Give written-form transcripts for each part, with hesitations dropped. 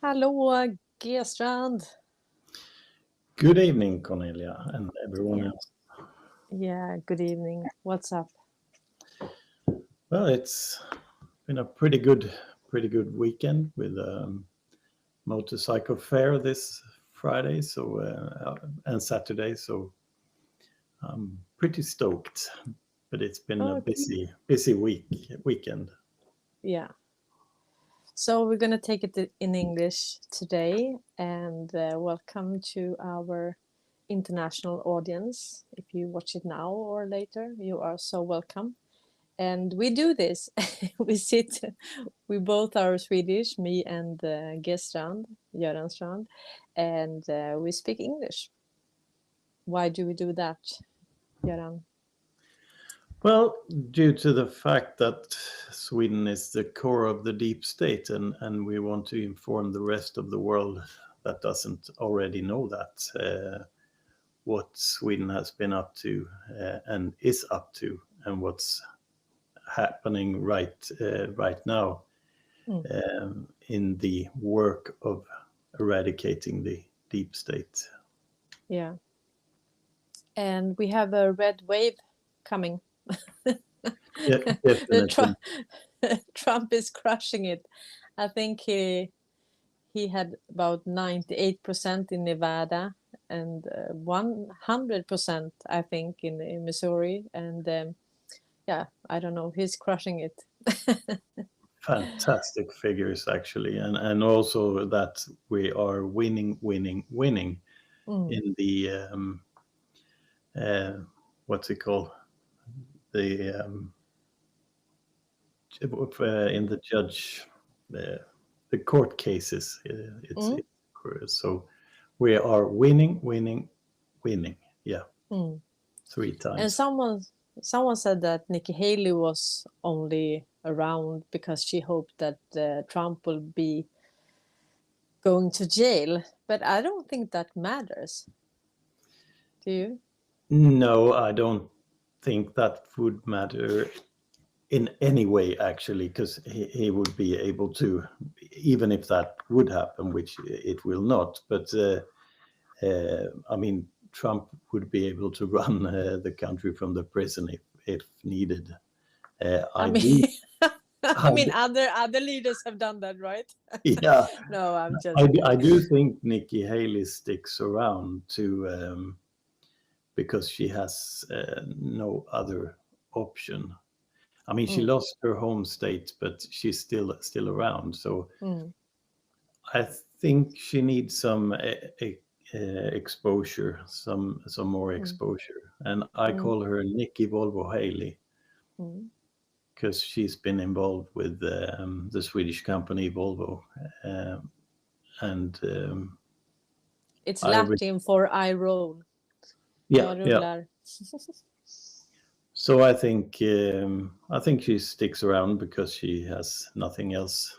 Hallå, Strand. Good evening, Cornelia, and everyone Yeah. else. Yeah, good evening. What's up? Well, it's been a pretty good weekend with motorcycle fair this Friday, and Saturday. So I'm pretty stoked. But it's been a Oh, busy weekend. yeah. So we're going to take it in English today, and welcome to our international audience. If you watch it now or later, you are so welcome. And we do this. We both are Swedish, me and Strand, Göran Strand, and we speak English. Why do we do that, Göran? Well, due to the fact that Sweden is the core of the deep state, and we want to inform the rest of the world that doesn't already know that. What Sweden has been up to and is up to, and what's happening right now in the work of eradicating the deep state. Yeah. And we have a red wave coming. Yeah, definitely. Trump is crushing it. I think he had about 98% in Nevada and 100%, I think, in Missouri. And yeah, I don't know. He's crushing it. Fantastic figures, actually, and also that we are winning in the what's it called, the in the judge the court cases. So we are winning. Yeah, 3 times. And someone said that Nikki Haley was only around because she hoped that Trump will be going to jail, but I don't think that matters. Do you? No, I don't think that would matter in any way, actually, because he would be able to, even if that would happen, which it will not. But I mean, Trump would be able to run the country from the prison if needed. I mean, I mean, other leaders have done that, right? Yeah. No, I'm just I kidding. do think Nikki Haley sticks around because she has no other option. I mean, she lost her home state, but she's still around. So I think she needs some exposure, some more exposure. And I call her Nikki Volvo Haley because she's been involved with the Swedish company Volvo. And It's Latin for I roll. yeah. Jag rullar. So I think she sticks around because she has nothing else.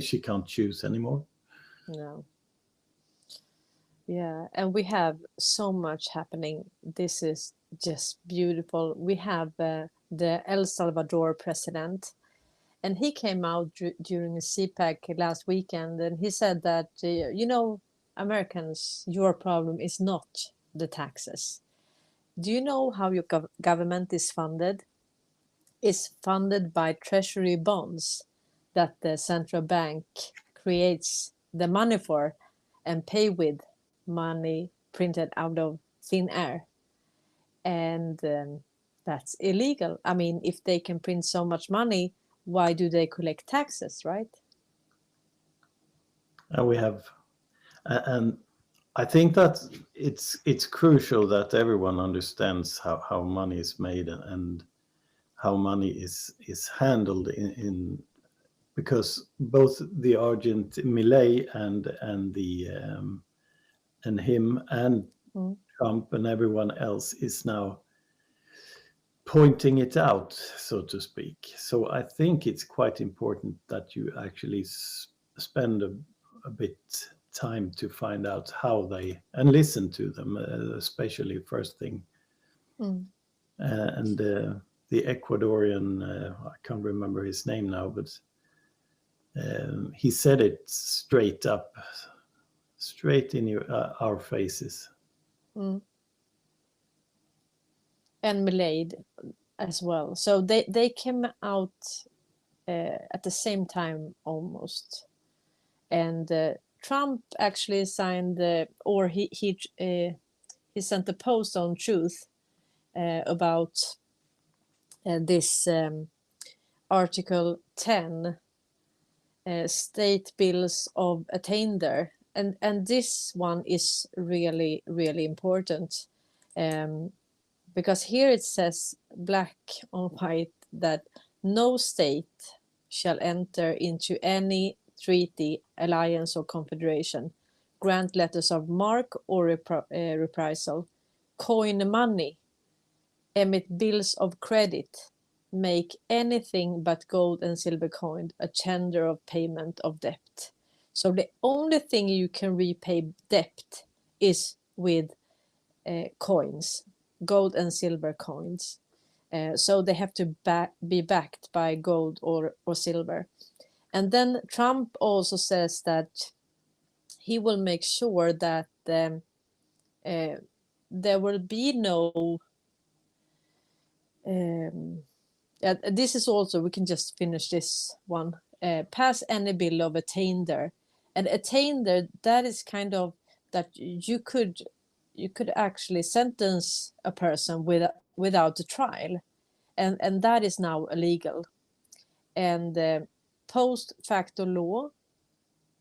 She can't choose anymore. No. Yeah, and we have so much happening. This is just beautiful. We have the El Salvador president, and he came out during a CPAC last weekend, and he said that, Americans, your problem is not the taxes. Do you know how your government is funded? It's funded by treasury bonds that the central bank creates the money for and pay with money printed out of thin air. And that's illegal. I mean, if they can print so much money, why do they collect taxes, right? We have, and I think that it's crucial that everyone understands how money is made and how money is handled in because both the Argent Millet and the and him and Trump and everyone else is now pointing it out, so to speak. So I think it's quite important that you actually spend a bit time to find out how they and listen to them, especially first thing. And the Ecuadorian, I can't remember his name now, but he said it straight up, straight in our faces. Mm. And Milady as well. So they came out at the same time almost. And Trump actually signed, or he sent a post on Truth about this Article 10, state bills of attainder, and this one is really, really important, because here it says black on white that no state shall enter into any treaty, alliance, or confederation, grant letters of marque or reprisal, coin money, emit bills of credit, make anything but gold and silver coined a tender of payment of debt. So the only thing you can repay debt is with coins, gold and silver coins. So they have to be backed by gold or silver. And then Trump also says that he will make sure that there will be no this is also, we can just finish this one, pass any bill of attainder. And attainder, that is kind of that you could actually sentence a person without a trial, and that is now illegal. And post facto law,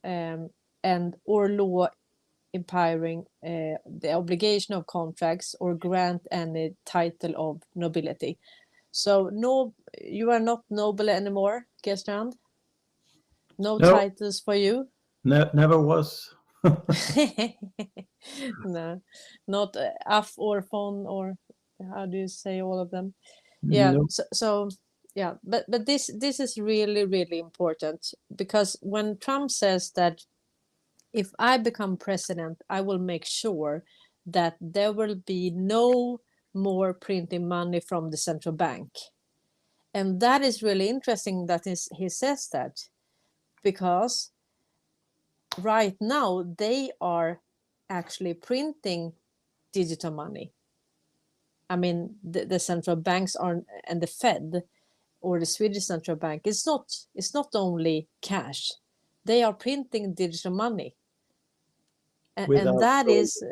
and or law impairing the obligation of contracts or grant any title of nobility. So no, you are not noble anymore, Strand. No titles for you. Never was. No, not af or fon, or how do you say all of them? Yeah. No. So yeah, but this is really, really important, because when Trump says that if I become president, I will make sure that there will be no more printing money from the central bank. And that is really interesting that he says that, because right now they are actually printing digital money. I mean, the central banks are, and the Fed or the Swedish central bank, it's not only cash. They are printing digital money. And that is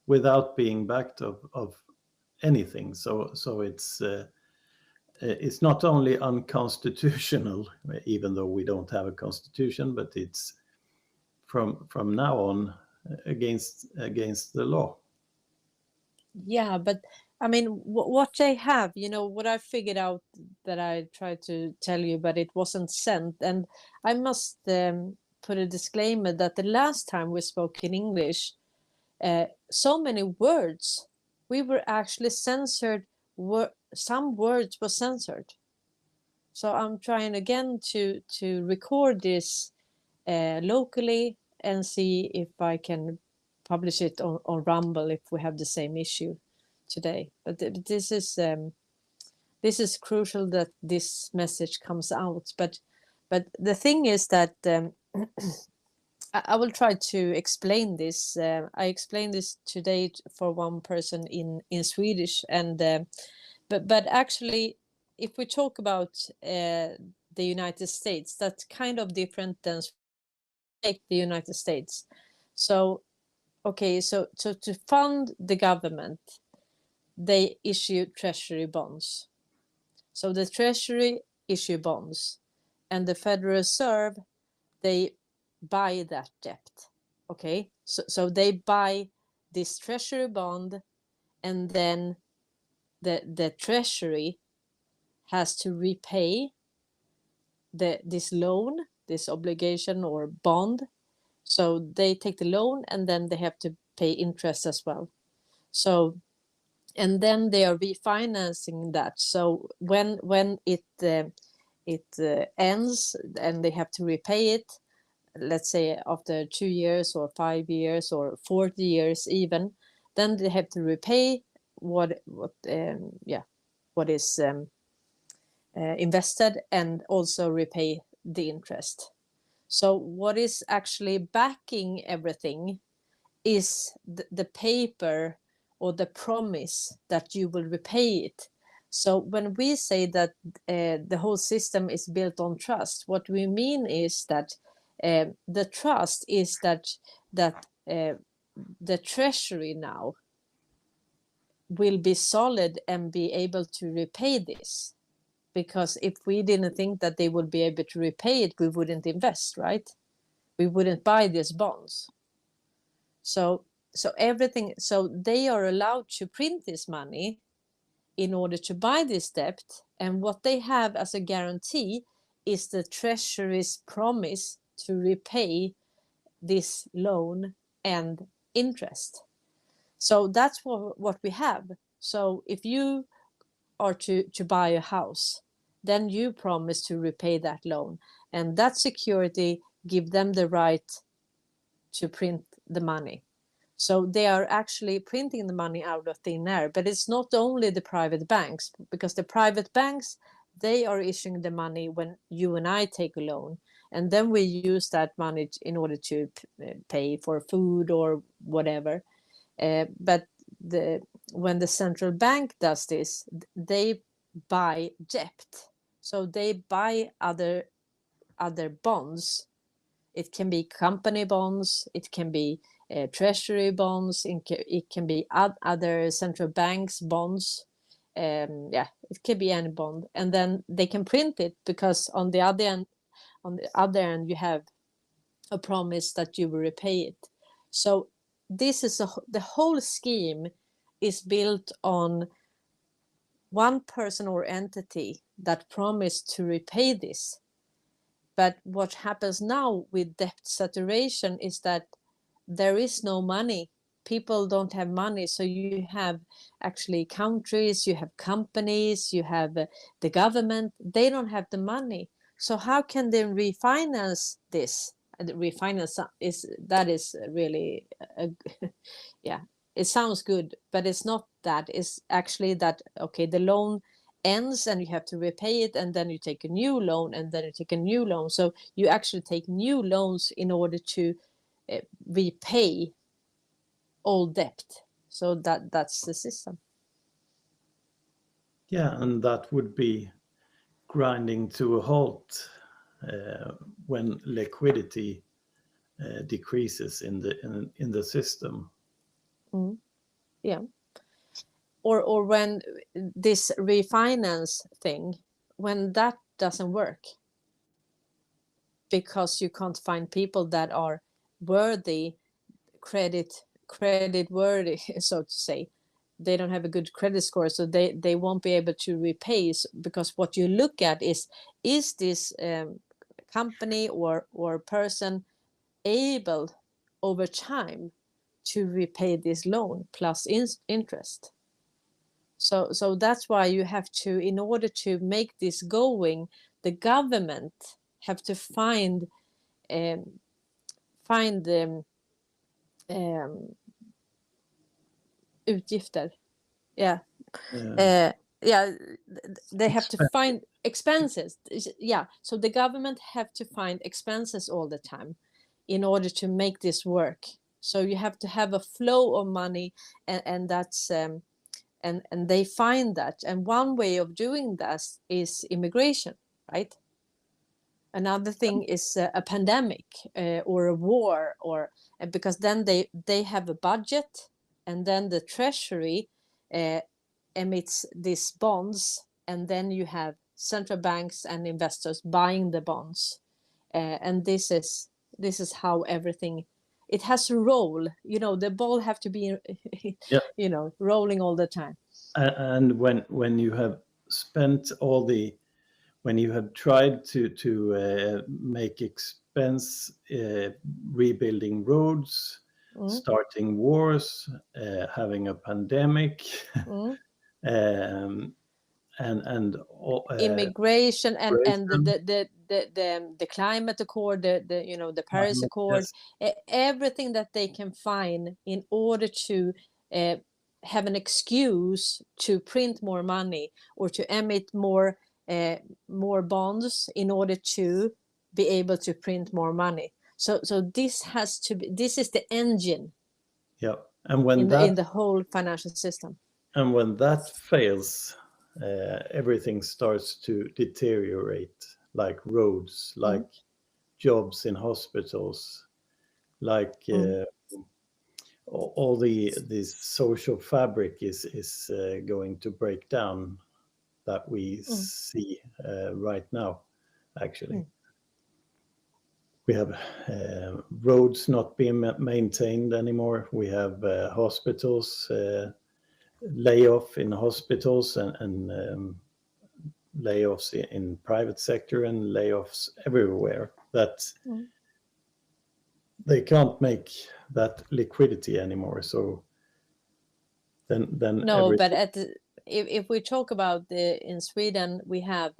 without being backed of anything. So it's not only unconstitutional, even though we don't have a constitution, but it's from now on against the law. Yeah, but I mean, what they have, what I figured out that I tried to tell you, but it wasn't sent. And I must put a disclaimer that the last time we spoke in English, so many words, we were actually censored. Some words were censored. So I'm trying again to record this locally and see if I can publish it on Rumble if we have the same issue today. But this is crucial that this message comes out. But the thing is that I will try to explain this. I explained this today for one person in Swedish, and but actually, if we talk about the United States, that's kind of different than the United States. So, okay, so to fund the government, they issue treasury bonds. So the treasury issue bonds, and the Federal Reserve, they buy that debt. Okay, so they buy this treasury bond, and then the treasury has to repay this loan, this obligation or bond. So they take the loan, and then they have to pay interest as well. So, and then they are refinancing that. So when it ends and they have to repay it, let's say after 2 years or 5 years or 40 years even, then they have to repay what is invested, and also repay the interest. So what is actually backing everything is the paper or the promise that you will repay it. So when we say that the whole system is built on trust, what we mean is that the trust is that the treasury now will be solid and be able to repay this. Because if we didn't think that they would be able to repay it, we wouldn't invest, right? We wouldn't buy these bonds. So they are allowed to print this money in order to buy this debt, and what they have as a guarantee is the treasury's promise to repay this loan and interest. So that's what we have. So if you are to buy a house, then you promise to repay that loan, and that security give them the right to print the money. So they are actually printing the money out of thin air. But it's not only the private banks, because the private banks, they are issuing the money when you and I take a loan. And then we use that money in order to pay for food or whatever. But when the central bank does this, they buy debt. So they buy other bonds. It can be company bonds, it can be treasury bonds, it can be other central banks bonds. It can be any bond, and then they can print it, because on the other end you have a promise that you will repay it. So this is the whole scheme is built on one person or entity that promised to repay this. But what happens now with debt saturation is that there is no money. People don't have money. So you have actually countries, you have companies, you have the government. They don't have the money. So how can they refinance this? Refinance is really, yeah, it sounds good, but it's not that. It's actually that, okay, the loan ends and you have to repay it, and then you take a new loan, and then you take a new loan. So you actually take new loans in order to repay old debt. So that's the system. Yeah, and that would be grinding to a halt when liquidity decreases in the system. Yeah. Or when this refinance thing, when that doesn't work, because you can't find people that are worthy, credit worthy, so to say. They don't have a good credit score, so they won't be able to repay, because what you look at is this company or person able over time to repay this loan plus interest. So that's why you have to, in order to make this going, the government have to find utgifter. Yeah. They have to find expenses. Yeah. So the government have to find expenses all the time in order to make this work. So you have to have a flow of money, and that's and they find that. And one way of doing that is immigration, right? Another thing is a pandemic or a war, or because then they have a budget, and then the treasury emits these bonds, and then you have central banks and investors buying the bonds, and this is how everything, it has to roll. The ball have to be rolling all the time. And when you have spent when you have tried to make expense rebuilding roads, starting wars, having a pandemic, and immigration and the climate accord, the Paris Accord, everything that they can find in order to have an excuse to print more money or to emit more bonds in order to be able to print more money. So this has to be, this is the engine. Yeah, and when in the whole financial system. And when that fails, everything starts to deteriorate, like roads, like jobs in hospitals, like all this social fabric is going to break down that we see right now, actually. We have roads not being maintained anymore. We have hospitals, layoff in hospitals and layoffs in private sector and layoffs everywhere. That they can't make that liquidity anymore. So then no, but if we talk about in Sweden, we have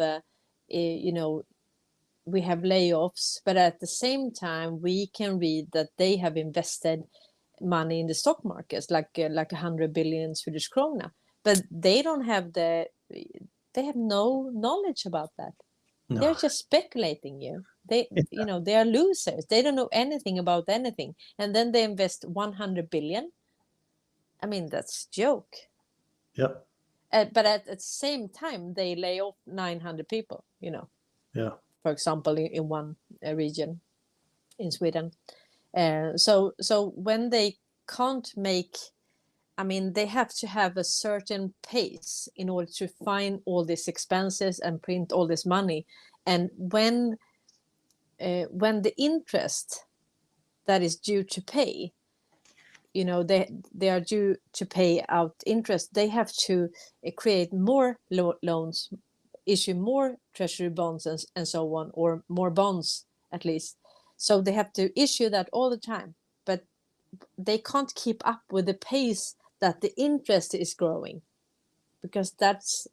we have layoffs, but at the same time we can read that they have invested money in the stock markets, like 100 billion Swedish krona, but they have no knowledge about that. No. They're just speculating. They are losers. They don't know anything about anything, and then they invest 100 billion. I mean, that's a joke. Yeah. But at the same time, they lay off 900 people. Yeah. For example, in one region in Sweden. So when they can't make, I mean, they have to have a certain pace in order to find all these expenses and print all this money. And when the interest that is due to pay, they are due to pay out interest, they have to create more loans, issue more treasury bonds and so on, or more bonds at least. So they have to issue that all the time, but they can't keep up with the pace that the interest is growing, because that's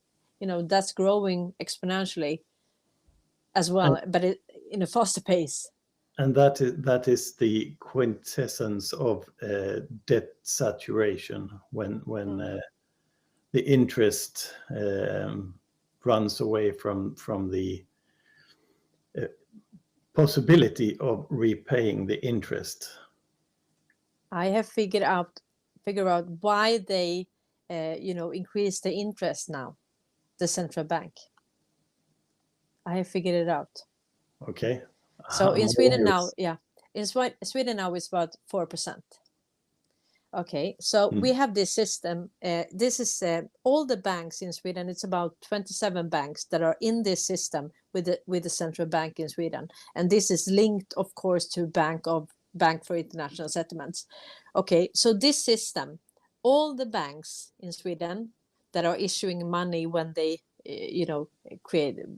growing exponentially as well, but in a faster pace. And that is the quintessence of debt saturation, when the interest runs away from the possibility of repaying the interest. I have figure out why they increase the interest now, the central bank. I have figured it out. Okay. So in Sweden now, in Sweden now it's about 4%. Okay, so we have this system. This is all the banks in Sweden. It's about 27 banks that are in this system with the central bank in Sweden, and this is linked, of course, to Bank for International Settlements. Okay, so this system, all the banks in Sweden that are issuing money when they,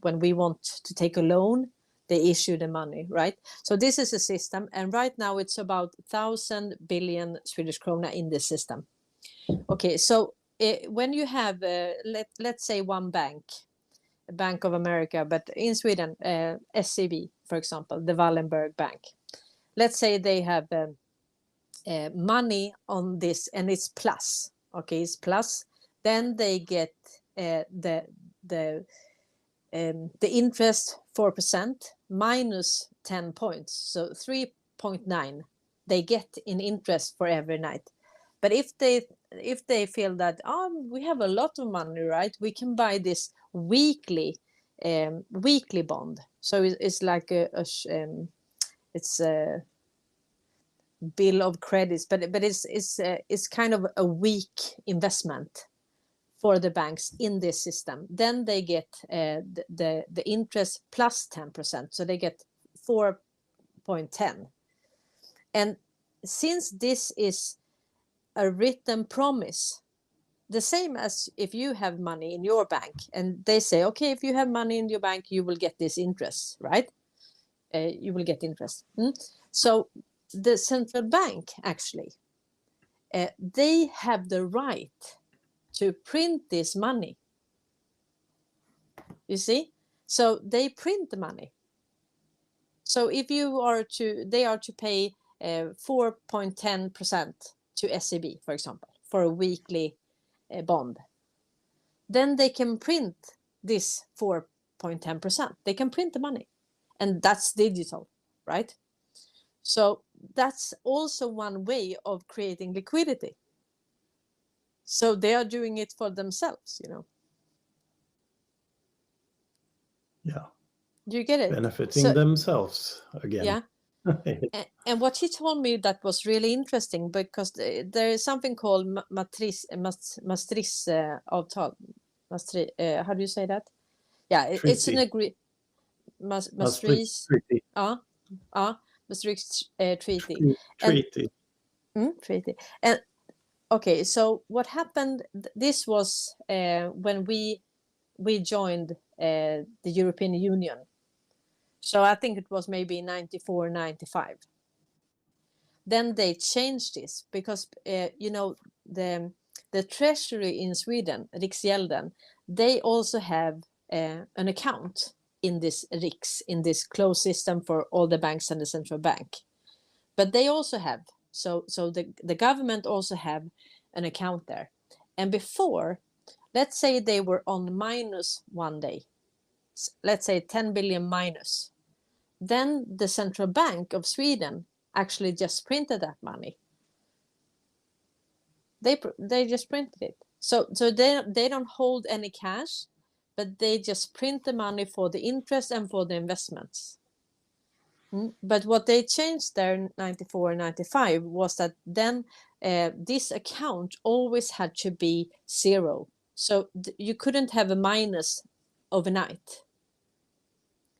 when we want to take a loan, they issue the money, right? So this is a system, and right now it's about 1,000 billion Swedish krona in this system. Okay, so when you have, let's say one bank, Bank of America, but in Sweden, SEB, for example, the Wallenberg Bank. Let's say they have money on this, and it's plus. Okay, it's plus. Then they get the interest 4% minus 10 points, so 3.9 they get in interest for every night. But if they feel that we have a lot of money, right, we can buy this weekly bond. So it's like it's a bill of credits, but it's kind of a weak investment for the banks in this system. Then they get the interest plus 10%, so they get 4.10. And since this is a written promise, the same as if you have money in your bank and they say, okay, if you have money in your bank, you will get this interest, right? You will get interest. So the central bank actually, they have the right to print this money. You see? So they print the money. So if they are to pay 4.10% to SEB, for example, for a weekly bond, then they can print this 4.10%. They can print the money. and that's digital, right? So that's also one way of creating liquidity. So they are doing it for themselves, you know. Yeah. Do you get it? Benefiting themselves again. Yeah. And what he told me that was really interesting, because there is something called Maastricht avtal. How do you say that? Yeah, it's an Maastricht Treaty. Maastricht treaty. Treaty. Treaty. And okay, so what happened? This was when we joined the European Union. So I think it was maybe 94, 95. Then they changed this because, you know, the treasury in Sweden, Riksgälden, they also have an account in this Riks, in this closed system for all the banks and the central bank. But they also have, so the government also have an account there. And before, let's say they were on minus one day, let's say 10 billion minus, then the central bank of Sweden actually just printed that money. They just printed it. So they don't hold any cash, but they just print the money for the interest and for the investments. But what they changed there in 94 and 95 was that then this account always had to be zero. So you couldn't have a minus overnight.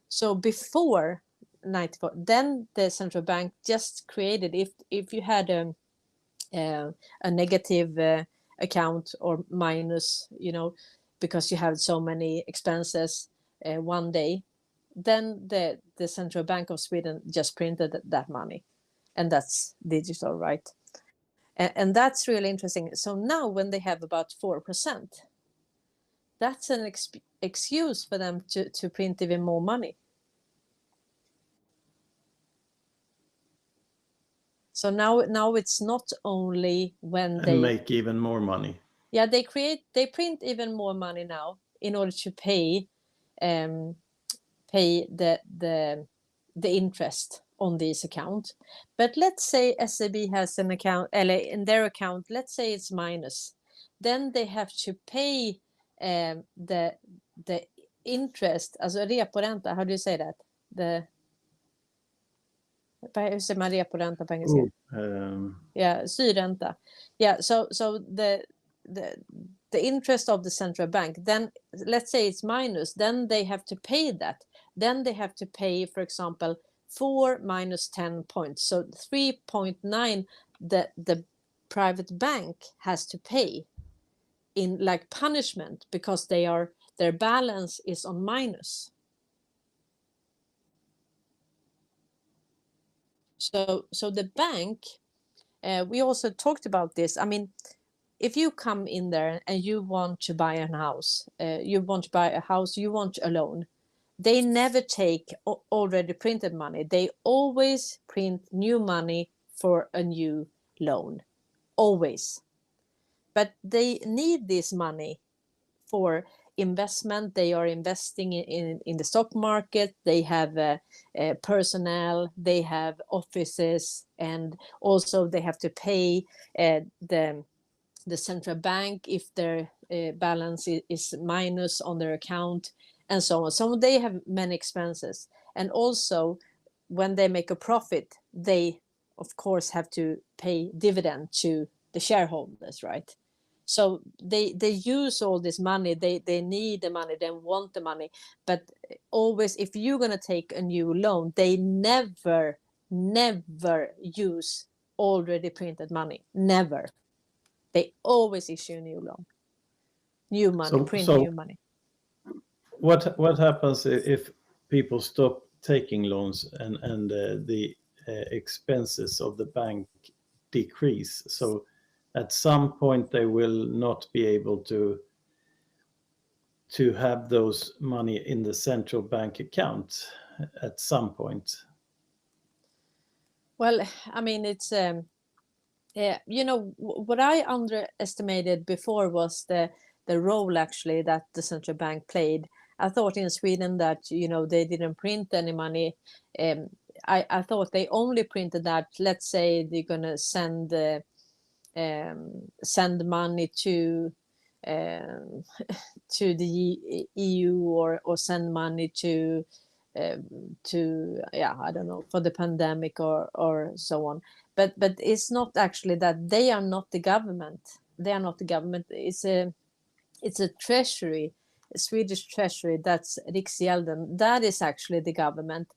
So before 94, then the central bank just created, if you had a negative account or minus, you know, because you had so many expenses one day, then the central bank of Sweden just printed that money, and that's digital, right? And that's really interesting. So now when they have about 4%, that's an excuse for them to print even more money. So now it's not only when they make even more money. Yeah, they print even more money now in order to pay the interest on this account. But let's say SEB has an account, in their account, let's say it's minus. Then they have to pay the interest, alltså reporänta, how do you say that? Hur säger man reporänta på engelska? Yeah, styrränta. Yeah, so the interest of the central bank, then let's say it's minus, then they have to pay that. Then they have to pay, for example, 4 minus 10 points. So 3.9 the private bank has to pay in like punishment because their balance is on minus. So the bank, we also talked about this. I mean, if you come in there and you want to buy a house, you want a loan, they never take already printed money. They always print new money for a new loan, always. But they need this money for investment. They are investing in the stock market. They have personnel, they have offices, and also they have to pay the central bank if their balance is minus on their account, and so on. So they have many expenses. And also when they make a profit, they of course have to pay dividend to the shareholders, right? So they use all this money. They need the money, they want the money. But always, if you're going to take a new loan, they never use already printed money. Never. They always issue a new loan, new money, new money. What happens if people stop taking loans and the expenses of the bank decrease? So at some point they will not be able to have those money in the central bank account at some point. Well, I mean, it's you know, what I underestimated before was the role actually that the central bank played. I thought in Sweden that, you know, they didn't print any money. I thought they only printed that, let's say they're gonna send money to to the EU, or send money to yeah, I don't know, for the pandemic or so on. But it's not actually that. They are not the government. They are not the government. It's a treasury, a Swedish treasury. That's Riksgälden. That is actually the government.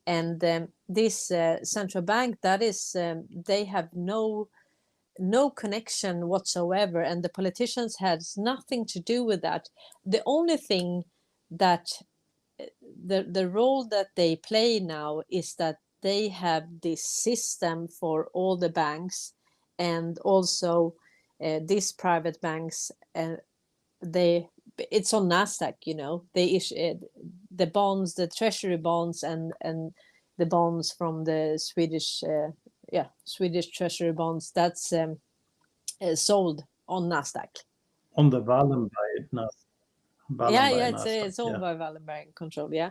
And this central bank, that is, they have no connection whatsoever, and the politicians has nothing to do with that. The only thing that the role that they play now is that they have this system for all the banks, and also these private banks, it's on Nasdaq, you know, they issue the bonds, the treasury bonds, and the bonds from the Swedish Swedish treasury bonds, that's sold on Nasdaq. On the Wallenberg Nasdaq. It's owned by Wallenberg Control, yeah.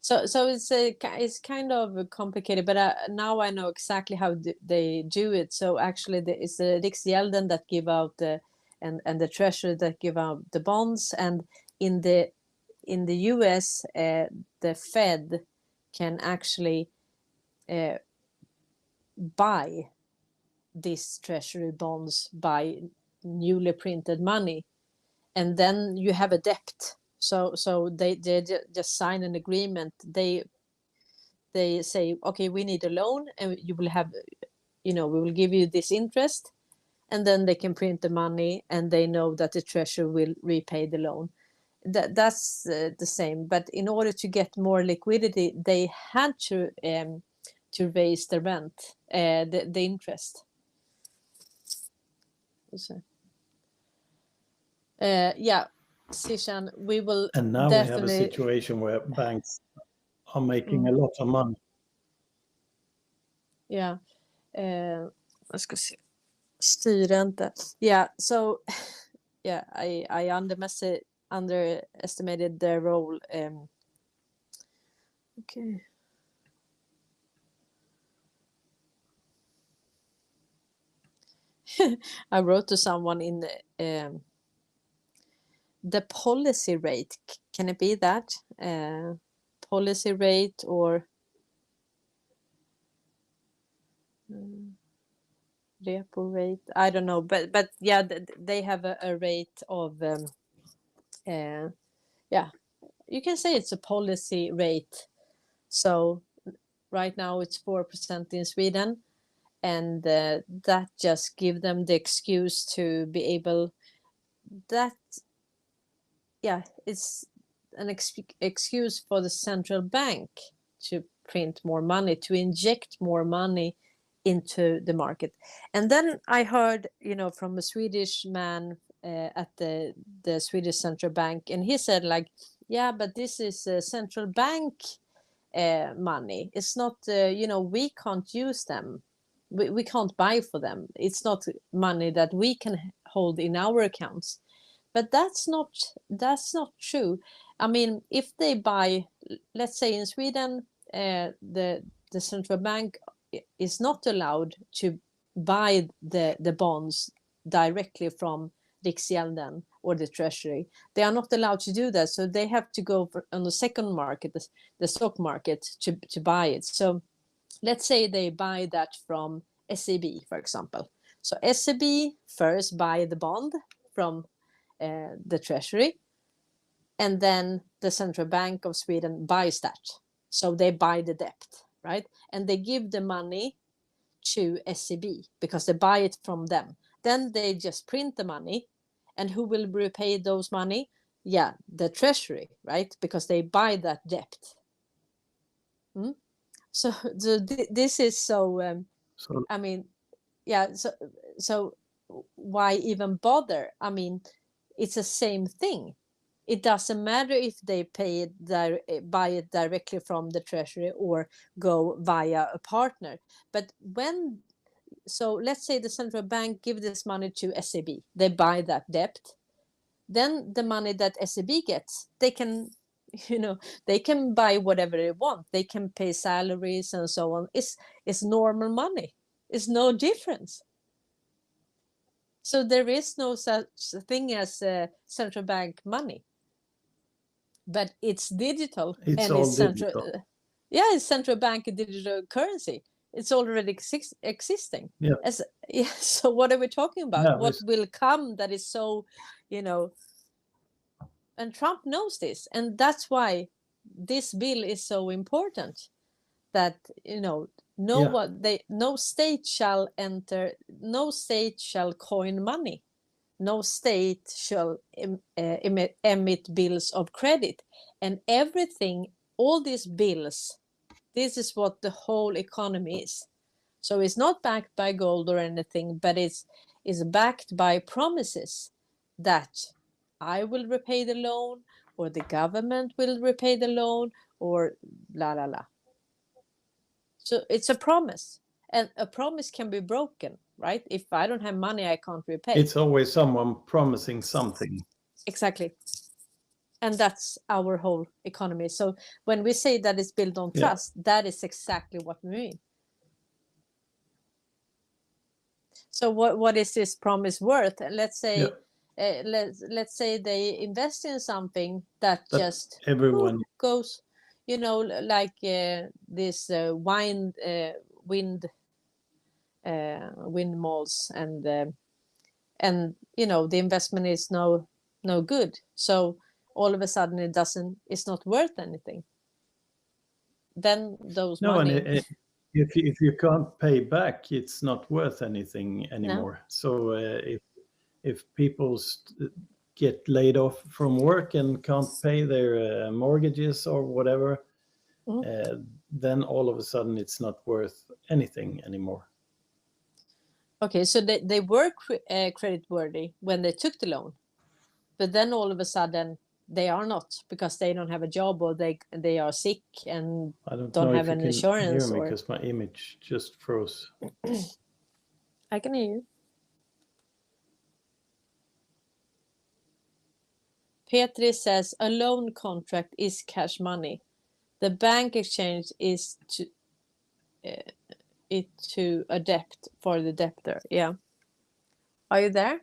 So it's kind of complicated, but now I know exactly how they do it. So actually, it's the Riksgälden that give out and the treasury that give out the bonds, and in the US, the Fed can actually buy these treasury bonds by newly printed money, and then you have a debt. So they just sign an agreement. They say, okay, we need a loan, and you will have, you know, we will give you this interest, and then they can print the money, and they know that the treasury will repay the loan. That's the same. But in order to get more liquidity, they had to raise the rent, the interest. Yeah, Sishan, we will. And now definitely... we have a situation where banks are making a lot of money. Yeah. Jag ska se. Styrränta. Yeah, so yeah, I underestimated their role. Okay. I wrote to someone in the policy rate. Can it be that? Policy rate or repo rate? I don't know, but yeah, they have a rate of yeah, you can say it's a policy rate. So right now it's 4% in Sweden, and that just give them the excuse to be able, that it's an excuse for the central bank to print more money, to inject more money into the market. And then I heard, you know, from a Swedish man at the Swedish central bank, and he said, like, yeah, but this is central bank money. It's not, you know, we can't use them. We can't buy for them. It's not money that we can hold in our accounts. But that's not true. I mean, if they buy, let's say in Sweden, the central bank is not allowed to buy the bonds directly from Riksgälden or the treasury. They are not allowed to do that. So they have to go on the second market, the stock market, to buy it. So let's say they buy that from SEB, for example. So SEB first buy the bond from the treasury, and then the central bank of Sweden buys that. So they buy the debt, right? And they give the money to SEB because they buy it from them. Then they just print the money, and who will repay those money? Yeah, the treasury, right? Because they buy that debt. So this is so. I mean, yeah. So why even bother? I mean, it's the same thing. It doesn't matter if they buy it directly from the treasury or go via a partner. But so let's say the central bank give this money to SEB. They buy that debt. then the money that SEB gets, they can, they can buy whatever they want. They can pay salaries and so on. It's normal money. It's no difference. So there is no such thing as central bank money, but it's digital. It's and all it's central. digital. It's central bank digital currency. It's already existing. Yeah. So what are we talking about? Yeah, what will come that is so, and Trump knows this, and that's why this bill is so important. That no state shall coin money, no state shall emit bills of credit, and everything, all these bills, this is what the whole economy is. So it's not backed by gold or anything, but it's backed by promises that I will repay the loan, or the government will repay the loan, or la la la. So it's a promise, and a promise can be broken, right? If I don't have money, I can't repay. It's always someone promising something. Exactly. And that's our whole economy. So when we say that it's built on trust, that is exactly what we mean. So what is this promise worth? Let's say let's say they invest in something that just everyone goes, like this wind malls, and the investment is no good. So all of a sudden it's not worth anything. Then those money. And if you can't pay back, it's not worth anything anymore. No. So if people get laid off from work and can't pay their mortgages or whatever, then all of a sudden it's not worth anything anymore. Okay, so they were creditworthy when they took the loan, but then all of a sudden they are not, because they don't have a job, or they are sick and don't have an insurance. Hear me, because my image just froze. I can hear you. Petri says a loan contract is cash money. The bank exchange is to a debt for the debtor. Yeah. Are you there?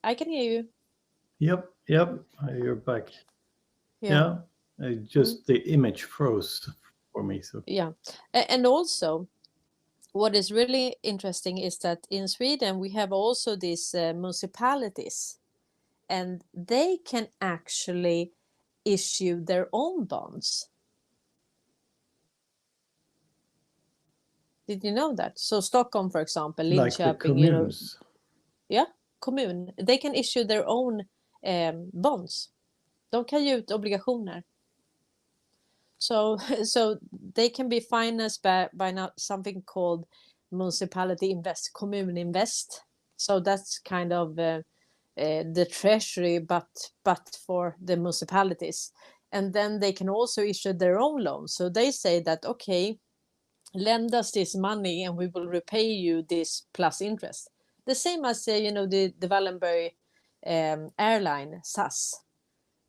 I can hear you. Yep. You're back. Yeah. Just the image froze for me. So. Yeah. And also, what is really interesting is that in Sweden we have also these municipalities, and they can actually issue their own bonds. Did you know that? So Stockholm, for example, Linköping, like the communes. Kommun. They can issue their own bonds. De kan ge ut obligationer. So they can be financed by now something called municipality invest, kommun invest. So that's kind of the treasury, but for the municipalities. And then they can also issue their own loans. So they say that, okay, lend us this money and we will repay you this plus interest. The same as the Wallenberg airline, SAS.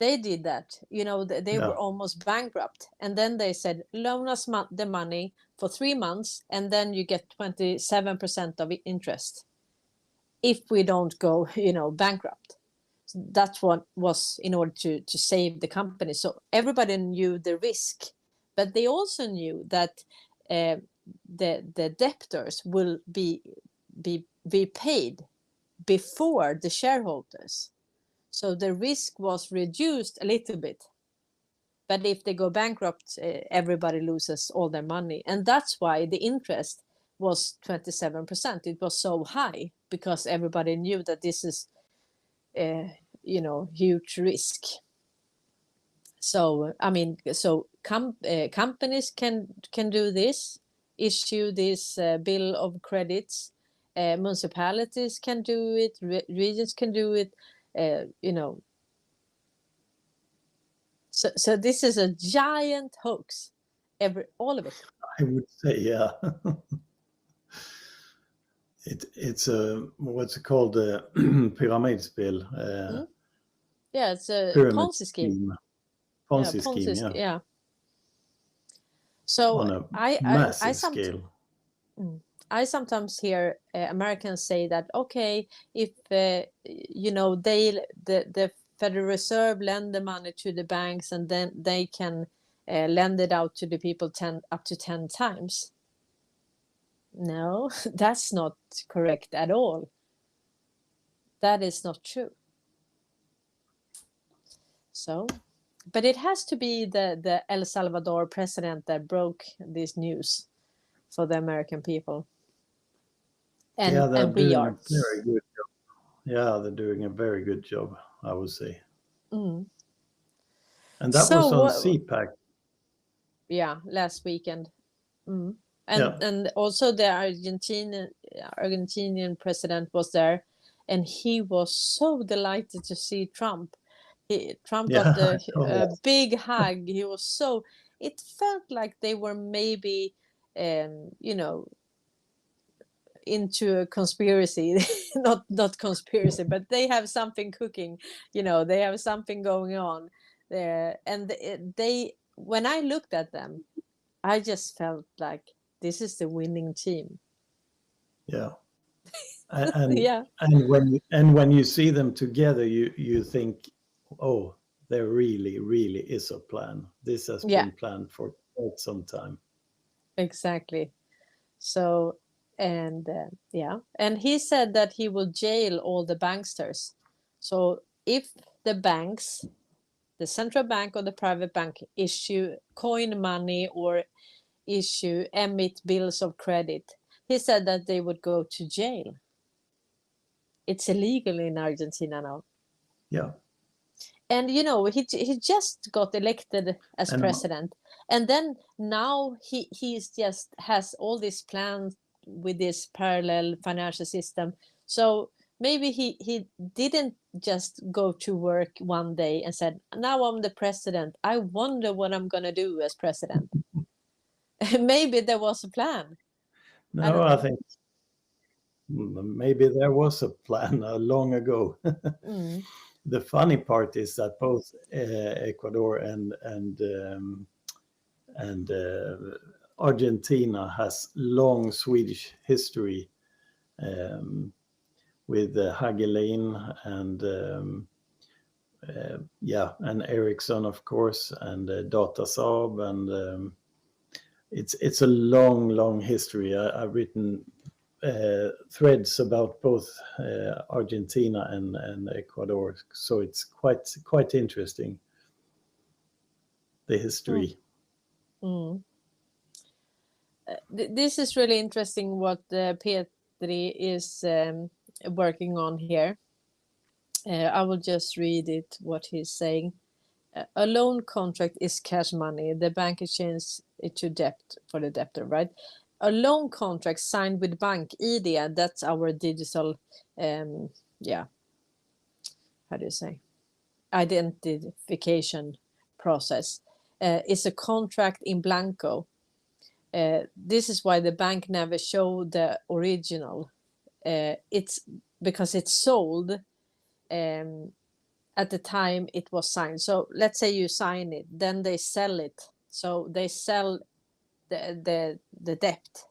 They did that. They were almost bankrupt, and then they said, loan us the money for 3 months, and then you get 27% of interest if we don't go bankrupt. So that's what was in order to save the company. So everybody knew the risk, but they also knew that the debtors will be paid before the shareholders. So the risk was reduced a little bit. But if they go bankrupt, everybody loses all their money. And that's why the interest was 27%. It was so high because everybody knew that this is, huge risk. So, companies can do this, issue this bill of credits. Municipalities can do it. Regions can do it. So this is a giant hoax, all of it. I would say, yeah. It's a what's it called, pyramidspel, Yeah, it's a pyramid Ponzi scheme. scheme, Yeah, Ponzi scheme, yeah, yeah. So on a I massive scale. I sometimes hear Americans say that, okay, if the Federal Reserve lend the money to the banks and then they can lend it out to the people up to 10 times. No, that's not correct at all. That is not true. So, but it has to be the El Salvador president that broke this news for the American people. And, Yeah, they're and we doing are. a very good job. Yeah, they're doing a very good job, I would say. Mm. And that was on CPAC. Yeah, last weekend. And Yeah. and also the Argentinian president was there, and he was so delighted to see Trump. Trump got a big hug. He was so. It felt like they were maybe, into a conspiracy. not conspiracy, but they have something cooking. They have something going on there, and they. When I looked at them, I just felt like this is the winning team. Yeah. And Yeah. and when you see them together, you think, oh, there really is a plan. This has been planned for quite some time. Exactly. So, and and he said that he will jail all the banksters. So if the banks, the central bank or the private bank, issue coin money or emit bills of credit, he said that they would go to jail. It's illegal in Argentina now. Yeah. And he just got elected as president, and then now he's just has all these plans with this parallel financial system. So maybe he didn't just go to work one day and said, now I'm the president, I wonder what I'm gonna do as president. Maybe there was a plan. No, I think maybe there was a plan long ago. The funny part is that both Ecuador and Argentina has long Swedish history, with Hagelin and and Ericsson, of course, and Data Saab, and it's a long history. I've written threads about both Argentina and Ecuador, so it's quite interesting, the history. This is really interesting what Petri is working on here. I will just read it, what he's saying. A loan contract is cash money. The bank exchanges it to debt for the debtor, right? A loan contract signed with bank ID, that's our digital, how do you say, identification process, is a contract in blanco. This is why the bank never show the original. It's because it's sold at the time it was signed. So let's say you sign it, then they sell it. So they sell the debt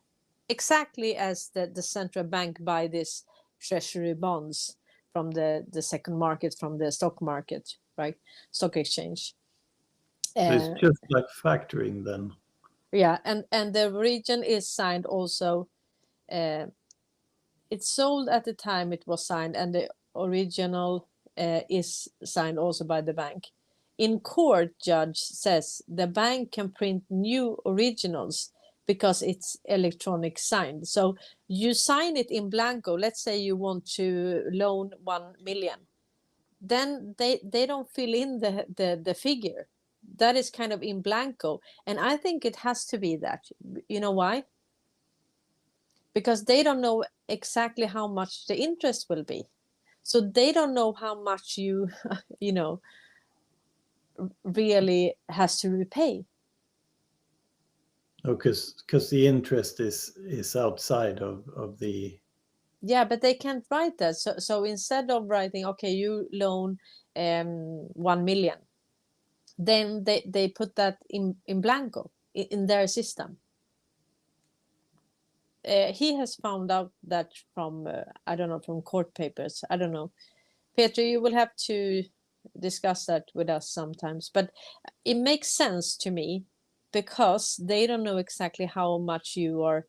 exactly as the central bank buy this treasury bonds from the second market, from the stock market, right? Stock exchange. So it's just like factoring then. Yeah, and the region is signed also. It's sold at the time it was signed, and the original is signed also by the bank. In court, judge says the bank can print new originals because it's electronic signed. So you sign it in blanco. Let's say you want to loan 1 million. Then they don't fill in the figure. That is kind of in blanco. And I think it has to be that. You know why? Because they don't know exactly how much the interest will be. So they don't know how much you really has to repay. Oh, because the interest is outside of the Yeah, but they can't write that. So instead of writing, okay, you loan 1 million, then they put that in blanco in their system. He has found out that from I don't know, from court papers. I don't know. Peter, you will have to discuss that with us sometimes. But it makes sense to me because they don't know exactly how much you are.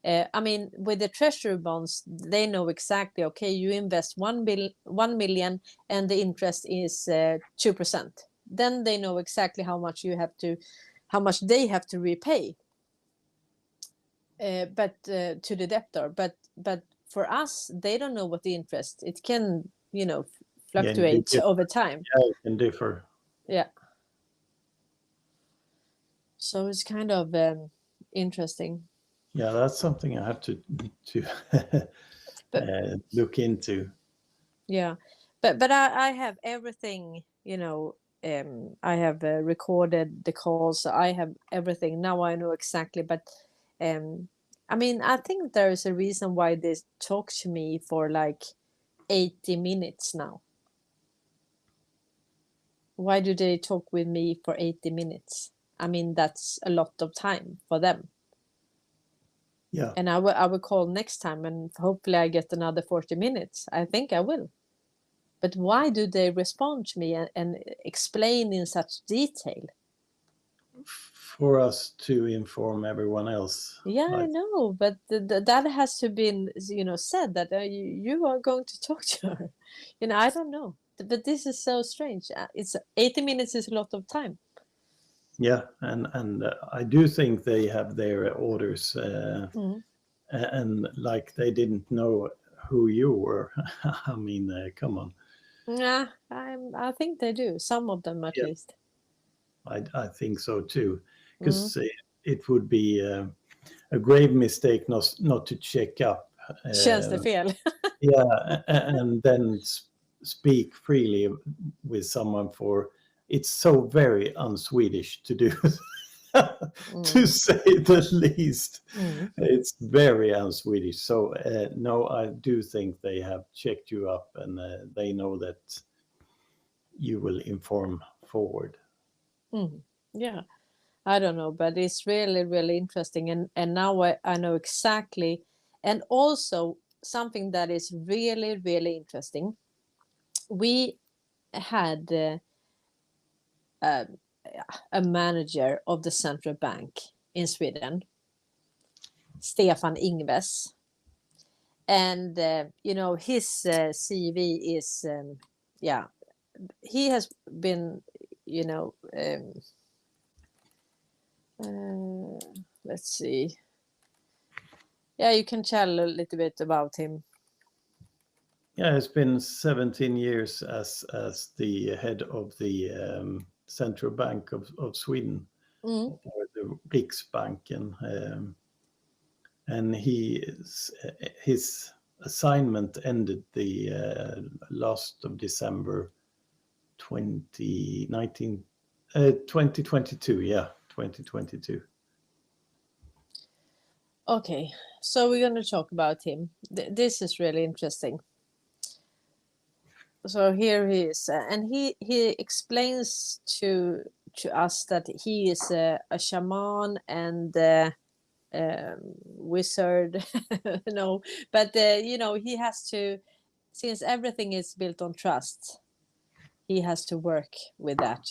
I mean, with the treasury bonds, they know exactly. Okay, you invest 1 million, and the interest is 2%. Then they know exactly how much they have to repay. But to the debtor, but for us, they don't know what the interest. It can, fluctuate over time. Yeah, it can differ. Yeah. So it's kind of interesting. Yeah, that's something I have to look into. Yeah, but I have everything. I have recorded the calls. I have everything now. I know exactly. But I mean, I think there is a reason why they talk to me for like 80 minutes now. Why do they talk with me for 80 minutes? I mean, that's a lot of time for them. Yeah. And I will call next time, and hopefully I get another 40 minutes. I think I will. But why do they respond to me and explain in such detail? For us to inform everyone else. Yeah, I know, but that has to be, said that you are going to talk to her. I don't know. But this is so strange. It's 80 minutes is a lot of time. Yeah, and I do think they have their orders, and like they didn't know who you were. I mean, come on. Yeah, I think they do. Some of them, at least. I think so too, because it would be a grave mistake not to check up. Känns det fel? Yeah, and then speak freely with someone. For it's so very un-Swedish to do. To say the least. It's very un-Swedish. So no, I do think they have checked you up, and they know that you will inform forward. Yeah, I don't know, but it's really, really interesting. And now I know exactly. And also something that is really, really interesting. We had a manager of the central bank in Sweden, Stefan Ingves. And, his CV is, he has been, let's see. Yeah, you can tell a little bit about him. Yeah, it's been 17 years as the head of the Central Bank of Sweden, or the Riksbanken, and his assignment ended the last of December 2022. Yeah, 2022. Okay, so we're going to talk about him. This is really interesting. So here he is, and he explains to us that he is a shaman and wizard. No, but he has to, since everything is built on trust, he has to work with that.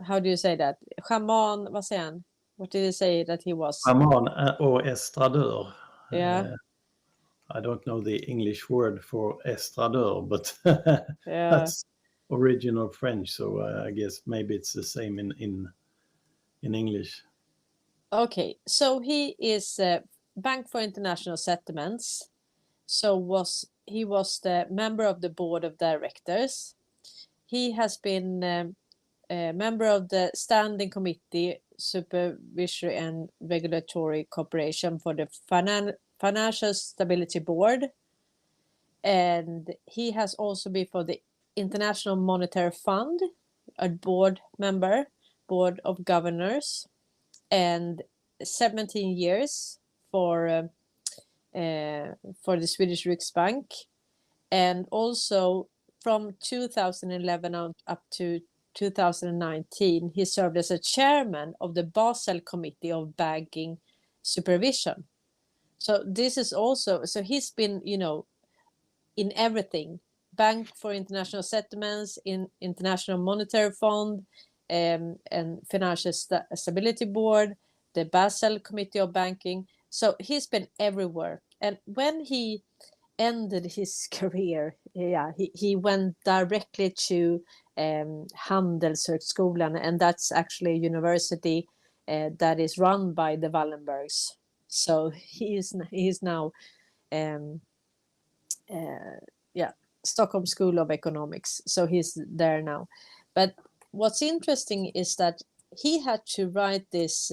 How do you say that? Shaman, vad säger han? What did he say that he was? Shaman or estradeur. Yeah. I don't know the English word for estradeur, but Yeah. that's original French, so I guess maybe it's the same in English. Okay, so he is Bank for International Settlements. So he was the member of the board of directors. He has been a member of the Standing Committee, Supervisory and Regulatory Cooperation for the Financial Stability Board. And he has also been for the International Monetary Fund, a board member, Board of Governors, and 17 years for for the Swedish Riksbank, and also from 2011 up to 2019, he served as a chairman of the Basel Committee of Banking Supervision. So this is also, so he's been, in everything: Bank for International Settlements, in International Monetary Fund, and Financial Stability Board, the Basel Committee of Banking. So he's been everywhere. And when he ended his career, he went directly to Handelshögskolan, and that's actually a university that is run by the Wallenbergs. So he is now Stockholm School of Economics. So he's there now. But what's interesting is that he had to write this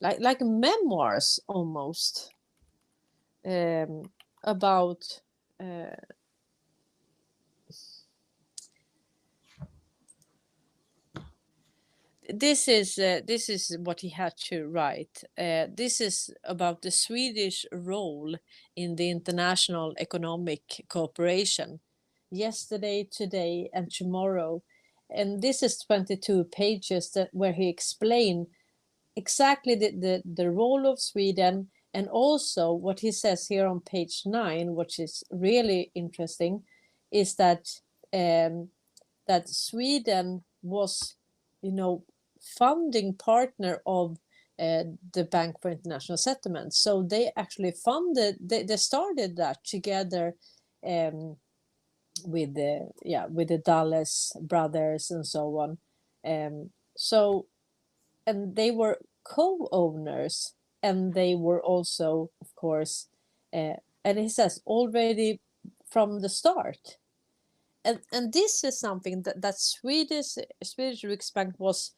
like memoirs almost, about this is what he had to write. This is about the Swedish role in the international economic cooperation, yesterday, today, and tomorrow. And this is 22 pages where he explained exactly the role of Sweden, and also what he says here on page 9, which is really interesting, is that that Sweden was, funding partner of the Bank for International Settlements. So they actually they started that together with the Dulles brothers and so on. And they were co-owners, and they were also, of course, and he says already from the start. And this is something that Swedish Riksbank was,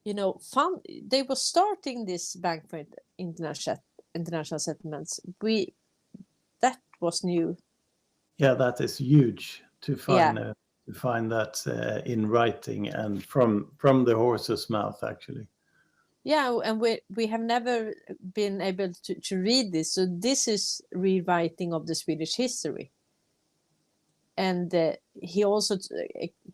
they were starting this Bank for international settlements. That was new. Yeah, that is huge to find. To find that in writing and from the horse's mouth, actually. Yeah, and we have never been able to read this. So this is rewriting of the Swedish history. And he also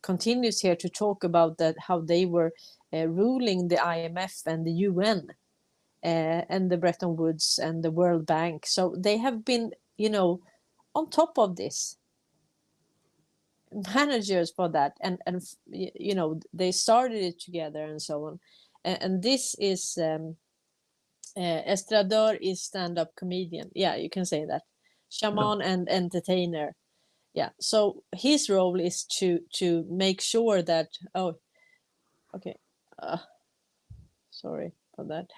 continues here to talk about that, how they were ruling the IMF and the UN and the Bretton Woods and the World Bank. So they have been, on top of this, managers for that, and they started it together and so on. And this is estradeur is stand-up comedian. Yeah, you can say that. Shaman and entertainer. Yeah, so his role is to make sure that sorry for that.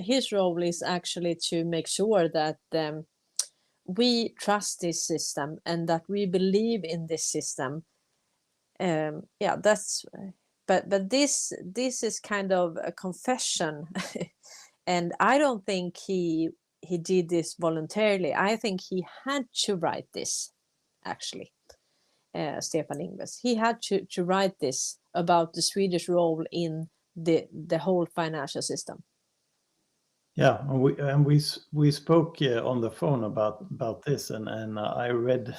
His role is actually to make sure that we trust this system and that we believe in this system. That's. But this is kind of a confession, and I don't think he did this voluntarily. I think he had to write this, actually. Stefan Ingves, he had to write this about the Swedish role in the whole financial system. Yeah, and we spoke on the phone about this, and I read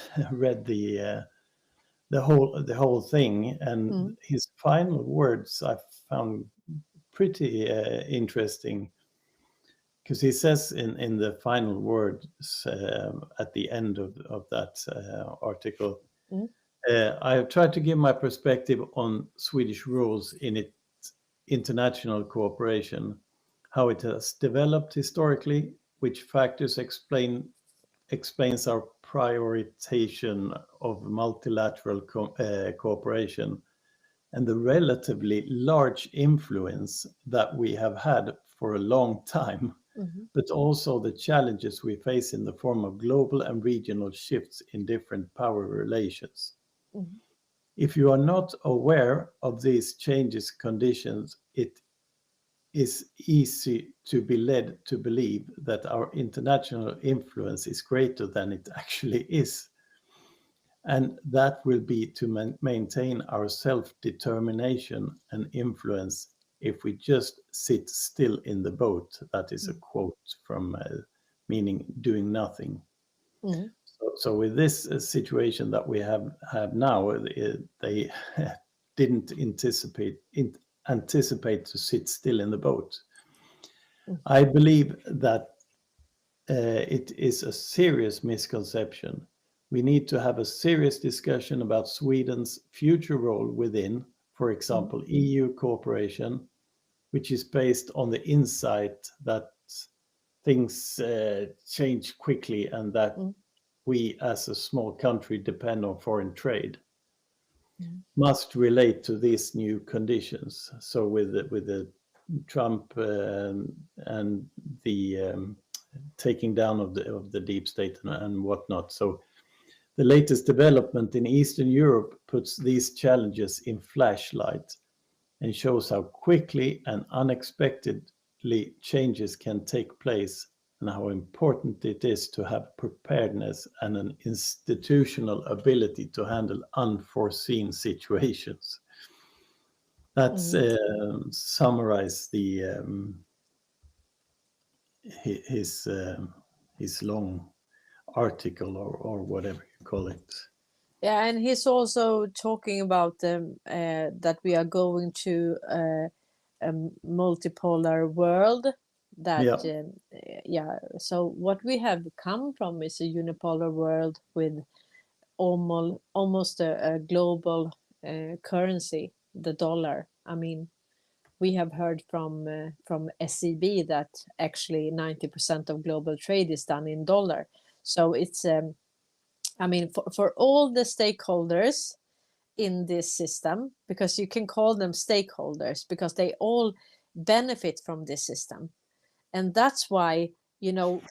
the whole thing, and his final words I found pretty interesting, because he says in the final words at the end of that article, I have tried to give my perspective on Swedish rules in its international cooperation, how it has developed historically, which factors explains our prioritization of multilateral cooperation, and the relatively large influence that we have had for a long time, but also the challenges we face in the form of global and regional shifts in different power relations. If you are not aware of these changes conditions, it is easy to be led to believe that our international influence is greater than it actually is. And that will be to maintain our self-determination and influence if we just sit still in the boat. That is a quote from meaning doing nothing. Mm. So with this situation that we have now, they didn't anticipate to sit still in the boat. I believe that it is a serious misconception. We need to have a serious discussion about Sweden's future role within, for example, EU cooperation, which is based on the insight that things change quickly and that we as a small country depend on foreign trade, must relate to these new conditions. So with the Trump and the taking down of the deep state and whatnot. So the latest development in Eastern Europe puts these challenges in flashlight and shows how quickly and unexpectedly changes can take place, and how important it is to have preparedness and an institutional ability to handle unforeseen situations. That's summarize his long article or whatever you call it. Yeah, and he's also talking about that we are going to a multipolar world. That so what we have come from is a unipolar world with almost a global currency, the dollar. I mean, we have heard from SEB that actually 90% of global trade is done in dollar. So it's I mean, for all the stakeholders in this system, because you can call them stakeholders because they all benefit from this system. And that's why, you know,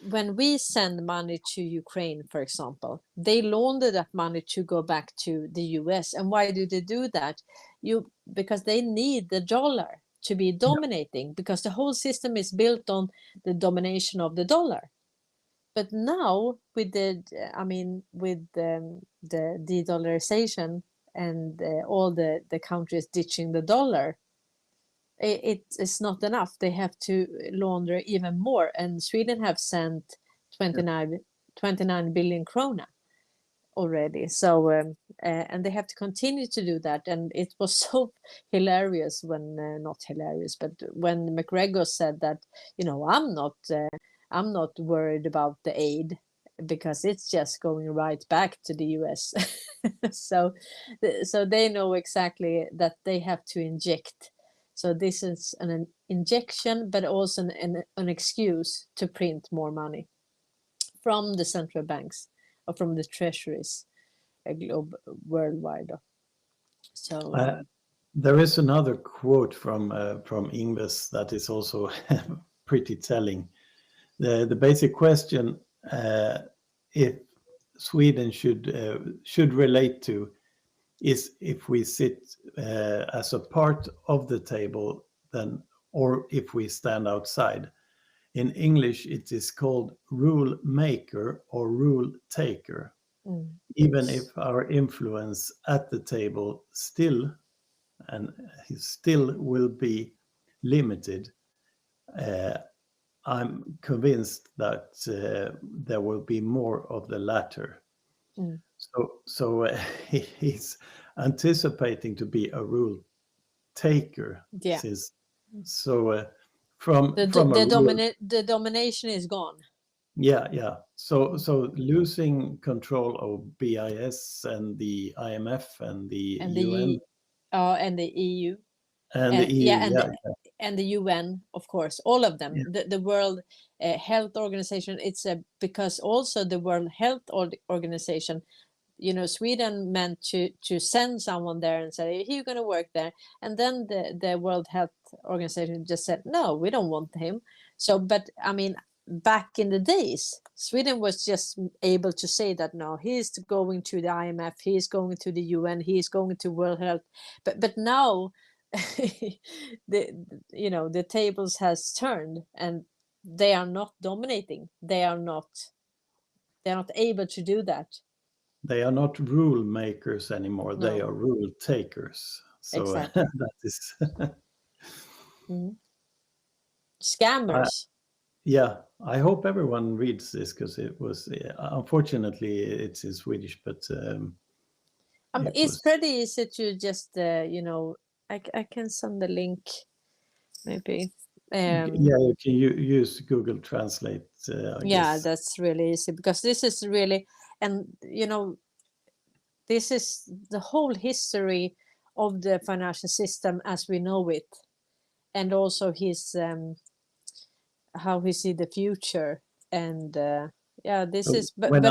when we send money to Ukraine, for example, they launder that money to go back to the US. And why do they do that? Because they need the dollar to be dominating, because the whole system is built on the domination of the dollar. But now with the de-dollarization and all the countries ditching the dollar, it's not enough. They have to launder even more. And Sweden have sent 29 billion krona already. So and they have to continue to do that. And it was so hilarious when not hilarious, but when McGregor said that, you know, I'm not worried about the aid because it's just going right back to the US. so they know exactly that they have to inject. So this is an injection, but also an excuse to print more money from the central banks or from the treasuries worldwide. So there is another quote from Ingves that is also pretty telling. The basic question if Sweden should relate to is if we sit as a part of the table, then, or if we stand outside. In English, it is called rule maker or rule taker. Even if our influence at the table still will be limited, I'm convinced that there will be more of the latter. So he's anticipating to be a rule taker. Yeah. From the domination is gone. Yeah. So losing control of BIS and the IMF and the UN and the EU. And the EU, and the UN, of course, all of them. Yeah. The World Health Organization. It's because also the World Health Organization, you know, Sweden meant to send someone there and say, you're going to work there. And then the World Health Organization just said, no, we don't want him. So, but I mean, back in the days, Sweden was just able to say that, no, he's going to the IMF, he's going to the UN, he's going to World Health. But now, the tables has turned and they are not dominating. They are not able to do that. They are not rule makers anymore. No. They are rule takers. So exactly. that is Mm. Scammers. Yeah, I hope everyone reads this because it was unfortunately it's in Swedish, but It's pretty easy to just I can send the link maybe. Yeah, you can use Google Translate. I guess. That's really easy because this is really, and this is the whole history of the financial system as we know it, and also his how he see the future, and this is when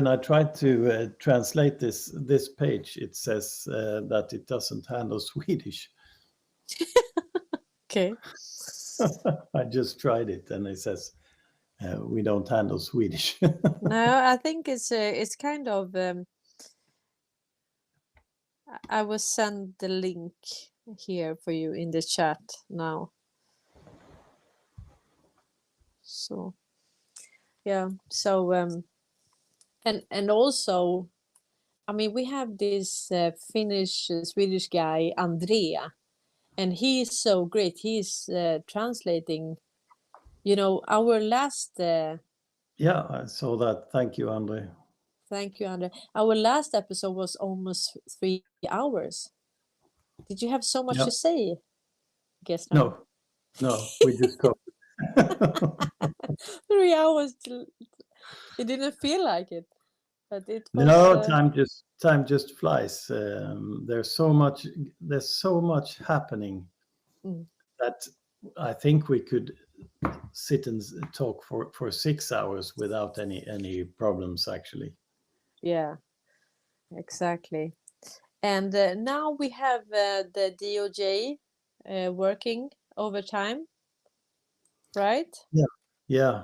I tried to translate this page, it says that it doesn't handle Swedish. Okay. I just tried it, and it says we don't handle Swedish. No, I think it's kind of. I will send the link here for you in the chat now. So, yeah. So, and also, I mean, we have this Finnish Swedish guy Andrea, and he's so great. He's translating. Our last. Yeah, I saw that. Thank you, Andre. Thank you, Andre. Our last episode was almost 3 hours. Did you have so much to say? Guess not. No, we just talked. 3 hours. It didn't feel like it, but it was. No, time just flies. There's so much happening that I think we could sit and talk for 6 hours without any problems, actually. Yeah, exactly. And now we have the DOJ working overtime, right? Yeah.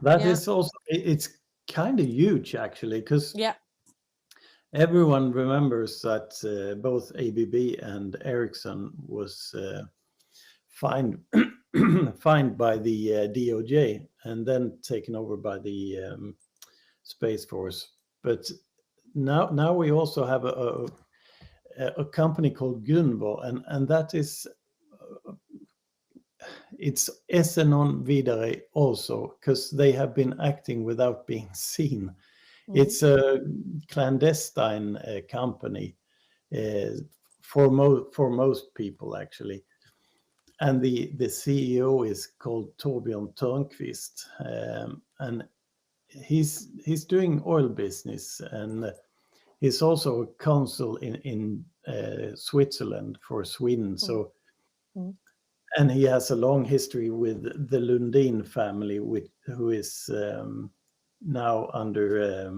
That is also, it's kind of huge, actually, because everyone remembers that both ABB and Ericsson was fined by the DOJ and then taken over by the Space Force. But now we also have a company called Gunvor, and that is it's SNON vidare also, because they have been acting without being seen. It's a clandestine company for most people, actually. And the CEO is called Torbjörn Törnqvist, and he's doing oil business, and he's also a consul in Switzerland for Sweden. So, and he has a long history with the Lundin family, who is now under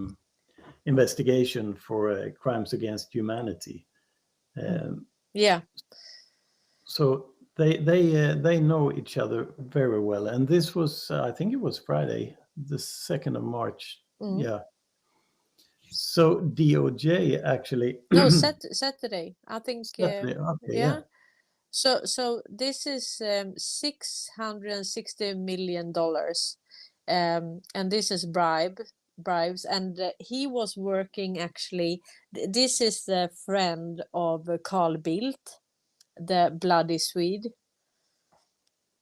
investigation for crimes against humanity. So they know each other very well, and this was I think it was Friday, the 2nd of March. Yeah. So DOJ actually. No, Saturday. I think. Saturday. Okay, yeah. So this is $660 million, and this is bribes, and he was working actually. This is the friend of Carl Bildt, the bloody Swede,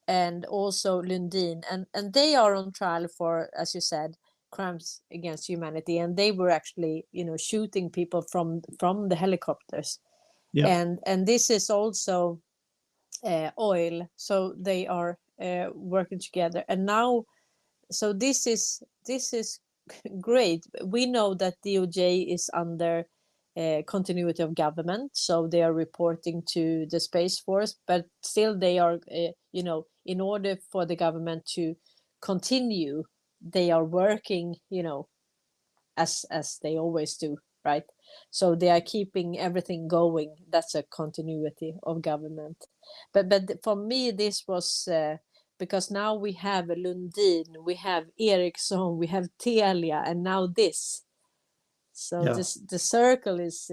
and also Lundin, and they are on trial for, as you said, crimes against humanity, and they were actually shooting people from the helicopters. And this is also oil, so they are working together, and now so this is great. We know that DOJ is under continuity of government, so they are reporting to the Space Force, but still they are in order for the government to continue, they are working as they always do, right? So they are keeping everything going. That's a continuity of government. But for me, this was because now we have Lundin, we have Ericsson, we have Telia, and now this. So the circle is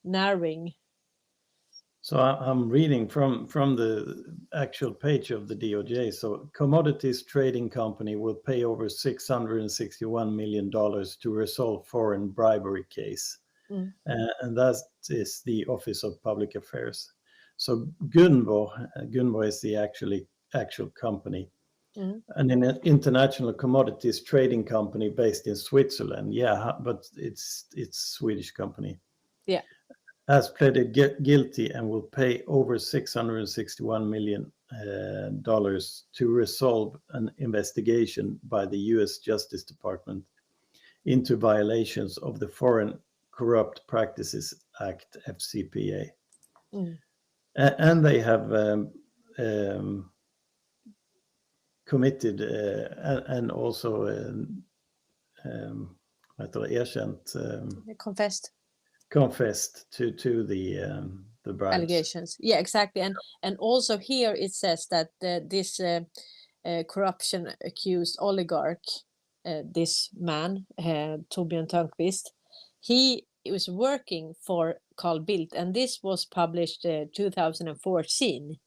narrowing. So I'm reading from the actual page of the DOJ. So Commodities Trading Company will pay over $661 million to resolve foreign bribery case. And that is the Office of Public Affairs. So Gunvor is the actual company, an international commodities trading company based in Switzerland. Yeah, but it's Swedish company. Yeah. Has pleaded guilty and will pay over $661 million to resolve an investigation by the U.S. Justice Department into violations of the Foreign Corrupt Practices Act, FCPA. And they have committed and also erkänt, confessed to the bribes. Allegations. Yeah, exactly. And also here it says that this corruption accused oligarch, this man, Torbjörn Törnqvist, he was working for Carl Bildt, and this was published 2014,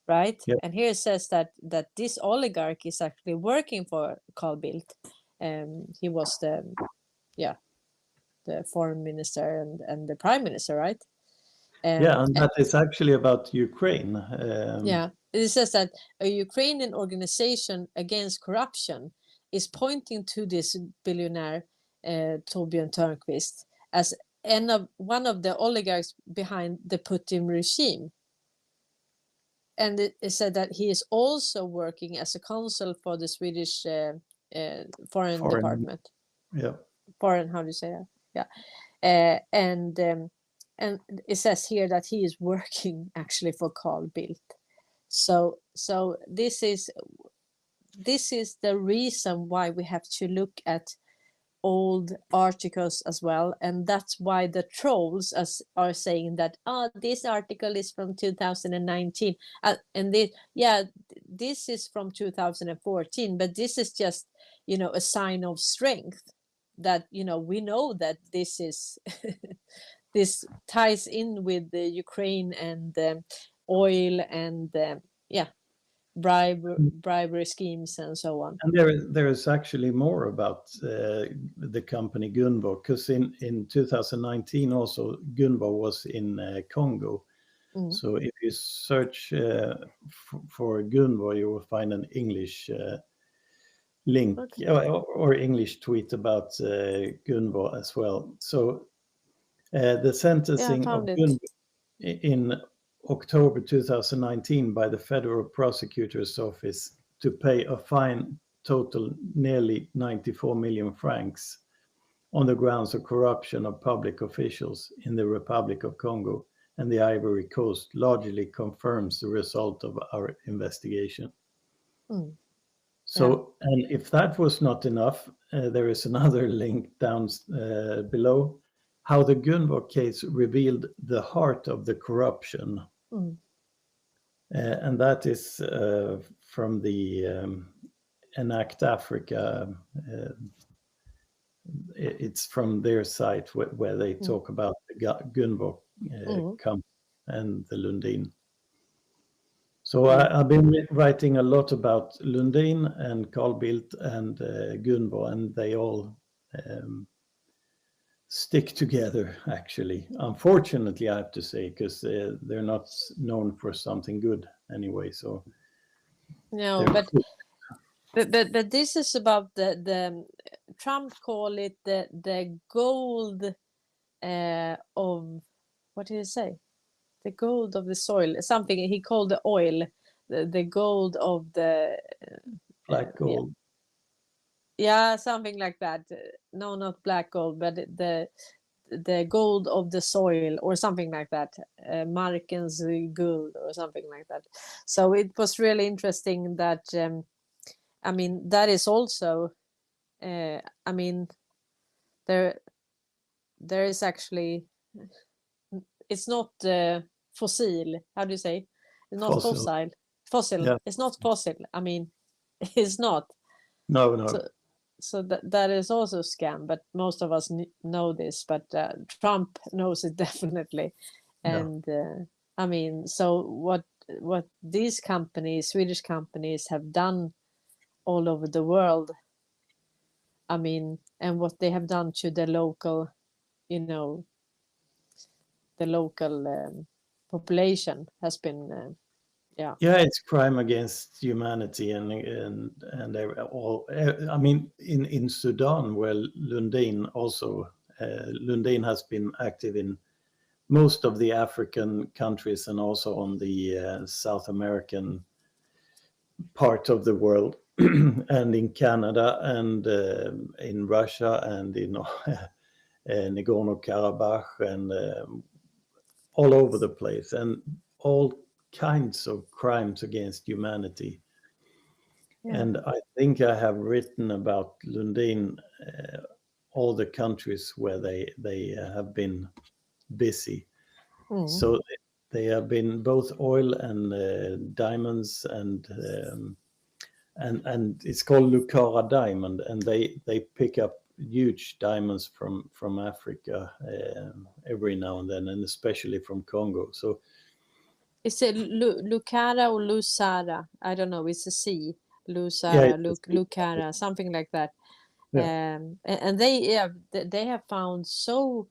right? Yep. And here it says that this oligarch is actually working for Carl Bildt. He was the foreign minister and the prime minister, right? And that is actually about Ukraine. It says that a Ukrainian organization against corruption is pointing to this billionaire Torbjörn Törnqvist as one of the oligarchs behind the Putin regime. And it said that he is also working as a consul for the Swedish foreign department. Yeah. Foreign, how do you say that? Yeah. And it says here that he is working actually for Carl Bildt. So this is the reason why we have to look at old articles as well, and that's why the trolls are saying that this article is from 2019 and this is from 2014, but this is just a sign of strength that we know that this is this ties in with the Ukraine and oil and bribery schemes and so on. And there is actually more about the company Gunvor, because in 2019 also Gunvor was in Congo. So if you search for Gunvor, you will find an English link or English tweet about Gunvor as well. So the sentencing of Gunvor in October 2019 by the Federal Prosecutor's Office to pay a fine total nearly 94 million francs on the grounds of corruption of public officials in the Republic of Congo and the Ivory Coast largely confirms the result of our investigation. So, and if that was not enough, there is another link down below, how the Gunvor case revealed the heart of the corruption. And that is from the Enact Africa. It's from their site where they talk about the Gunvor company and the Lundin. So I've been writing a lot about Lundin and Carl Bildt and Gunvor, and they all stick together, actually. Unfortunately, I have to say, because they're not known for something good anyway. So no, but this is about the Trump call it the gold of, what did he say? The gold of the soil, something he called the oil, the gold of the black gold. Yeah, something like that. No, not black gold, but the gold of the soil or something like that. Markens guld or something like that. So it was really interesting that, that is also, there is actually, it's not fossil. How do you say? It's not fossil. Fossil. Yeah. It's not fossil. It's not. No. So that is also a scam, but most of us know this, but Trump knows it definitely. And so what these companies, Swedish companies, have done all over the world, and what they have done to the local, population has been Yeah, it's crime against humanity, and all. I mean, in Sudan, where Lundin also Lundin has been active in most of the African countries and also on the South American part of the world, and in Canada and in Russia and in Nagorno-Karabakh and all over the place, and all kinds of crimes against humanity. Yeah. And I think I have written about Lundin, all the countries where they have been busy. So they have been both oil and diamonds, and it's called Lucara diamond, and they pick up huge diamonds from Africa every now and then, and especially from Congo. So is it Lucara or Lusara? I don't know. It's a C. Yeah, Lusara, Lucara, something like that. Yeah. And they have found so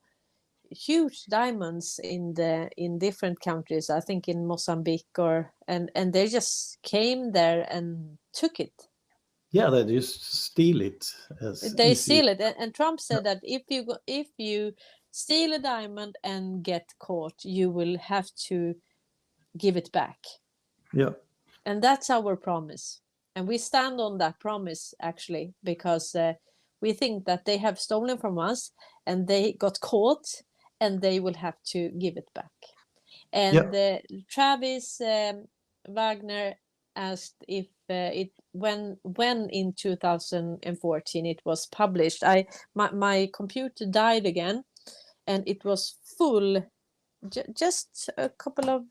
huge diamonds in different countries. I think in Mozambique and they just came there and took it. Yeah, they just steal it. They steal it, and Trump said that if you steal a diamond and get caught, you will have to give it back. Yeah. And that's our promise, and we stand on that promise actually, because we think that they have stolen from us and they got caught, and they will have to give it back. And Travis Wagner asked if when in 2014 it was published. My computer died again, and it was full just a couple of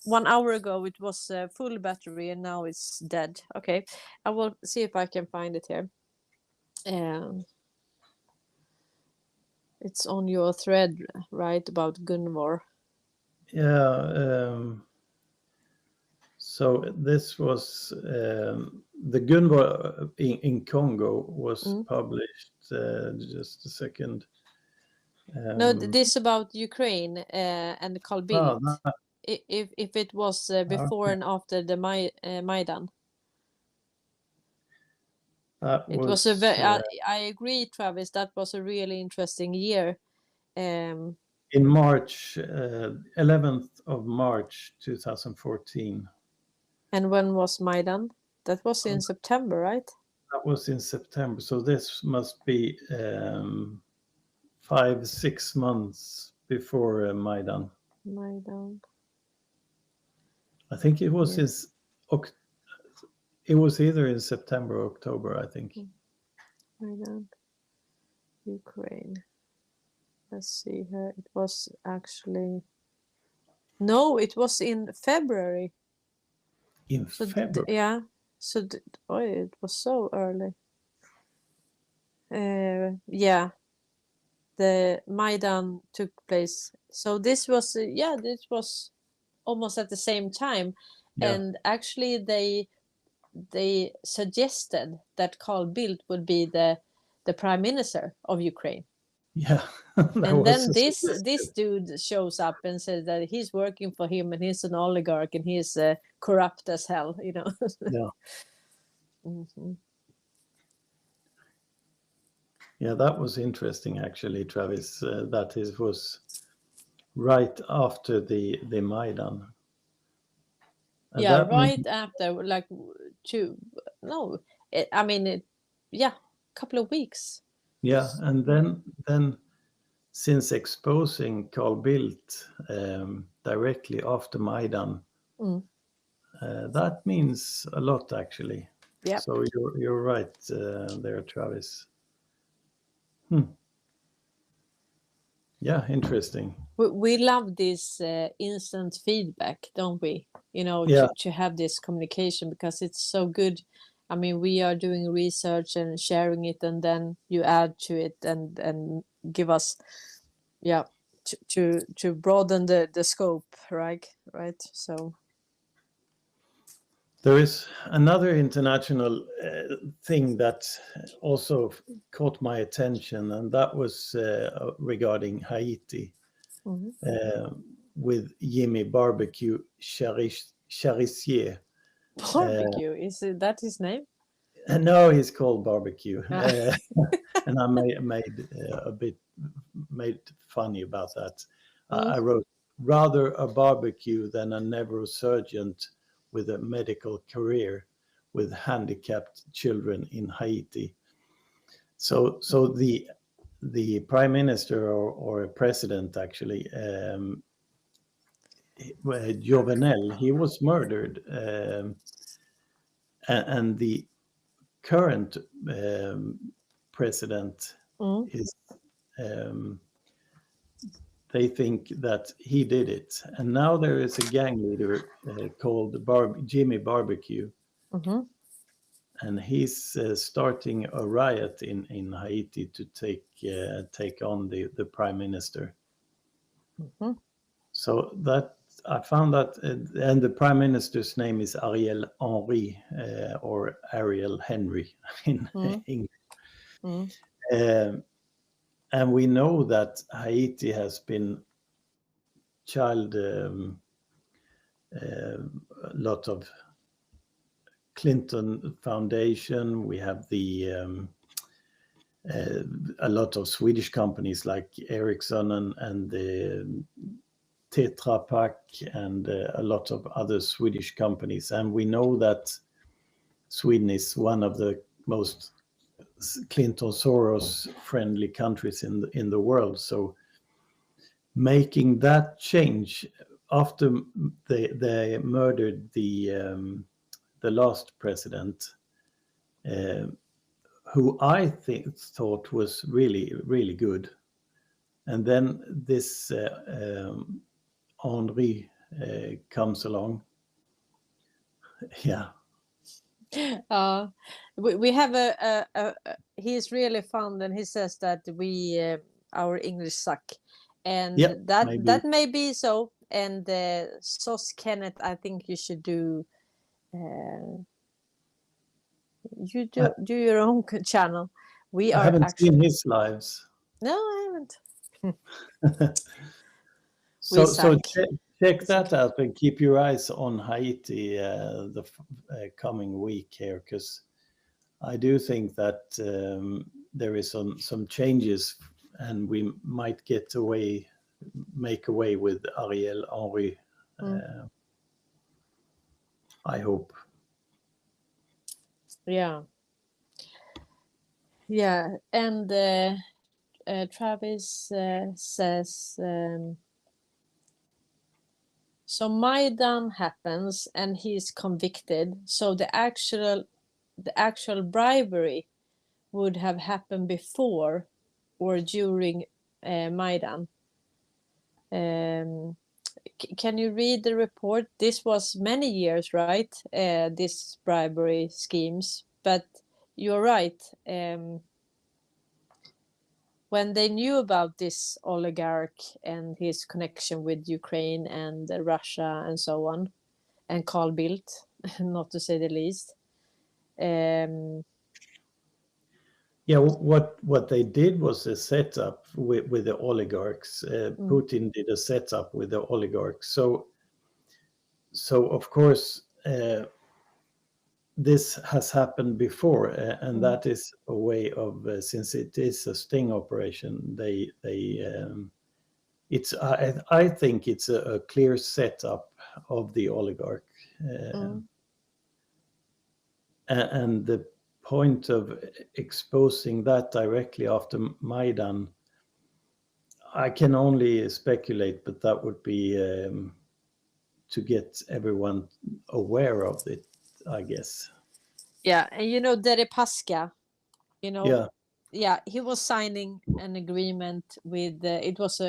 1 hour ago. It was full battery, and now it's dead. Okay, I will see if I can find it here. It's on your thread, right, about Gunvor. Yeah. So this was the Gunvor in Congo was published. Just a second. No, this about Ukraine and Carl Bildt. If it was before and after the Maidan. It was a very. I agree, Travis. That was a really interesting year. In March, 11th of March, 2014. And when was Maidan? That was in September, right? That was in September. So this must be 5-6 months before Maidan. Maidan. I think it was it was either in September or October, I think. Maidan, Ukraine. Let's see here. It was actually... No, it was in February. In February? Yeah. So, it was so early. Yeah. The Maidan took place. So this was, this was almost at the same time. Yeah. And actually they suggested that Carl Bildt would be the prime minister of Ukraine. Yeah. And then this dude shows up and says that he's working for him, and he's an oligarch, and he's corrupt as hell, Yeah. Mm-hmm. Yeah, that was interesting, actually, Travis. That it was right after the Maidan. And after, like couple of weeks. Yeah, and then since exposing Carl Bildt directly after Maidan, that means a lot, actually. Yeah. So you're right there, Travis. Yeah, interesting. We love this instant feedback, don't we? To have this communication, because it's so good. I mean, we are doing research and sharing it, and then you add to it and give us, to broaden the scope, right? So there is another international thing that also caught my attention, and that was regarding Haiti. with Jimmy Barbecue Charissier. Barbecue, is that his name? No, he's called Barbecue. Ah. And I made funny about that. Mm. I wrote, rather a barbecue than a neurosurgeon with a medical career with handicapped children in Haiti. So the prime minister or president, actually, Jovenel, he was murdered, and the current president is, they think that he did it. And now there is a gang leader called Jimmy Barbecue. Mm-hmm. And he's starting a riot in Haiti to take on the prime minister. Mm-hmm. So that I found that, and the prime minister's name is Ariel Henry, or Ariel Henry in English. And we know that Haiti has been a lot of Clinton Foundation. We have a lot of Swedish companies like Ericsson and the Tetra Pak and a lot of other Swedish companies. And we know that Sweden is one of the most Clinton Soros friendly countries in the world. So making that change after they murdered the last president, who I thought was really, really good. And then this Henri comes along. Yeah. We have he's really fun, and he says that our English suck, and that may be so. And Sos Kenneth, I think you should do do your own channel. I haven't seen his lives. No, I haven't. So check that out and keep your eyes on Haiti the coming week here, because I do think that there is some changes, and we might make away with Ariel Henry. I hope. Yeah. And Travis says, so Maidan happens and he's convicted. So the actual bribery would have happened before or during Maidan. Can you read the report? This was many years, right? This bribery schemes, but you're right. When they knew about this oligarch and his connection with Ukraine and Russia and so on, and Carl Bildt, not to say the least. Yeah, what they did was a setup with the oligarchs. Putin did a setup with the oligarchs. So of course, this has happened before, and that is a way of, since it is a sting operation, I think it's a clear setup of the oligarch, and the point of exposing that directly after Maidan, I can only speculate, but that would be to get everyone aware of it, I guess. Yeah, and Deripaska, yeah, he was signing an agreement with it was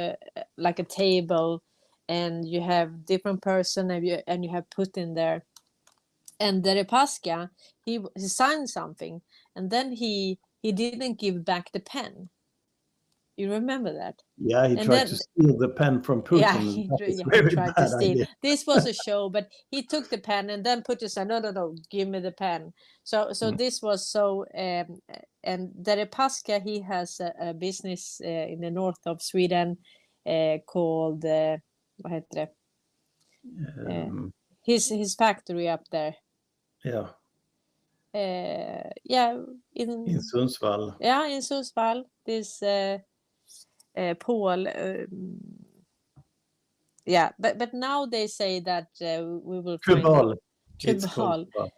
like a table, and you have different person and you have Putin there, and Deripaska he signed something, and then he didn't give back the pen. You remember that? Yeah, he tried to steal the pen from Putin. Yeah, he tried to steal. Idea. This was a show, but he took the pen and then Putin said, no, give me the pen. So this was so, and Deripaska, he has a business in the north of Sweden called vad heter det? Um, His factory up there. yeah, In Sundsvall. Yeah, in Sundsvall. This Paul. But now they say that we will find Kubal. it. It's called Kubal.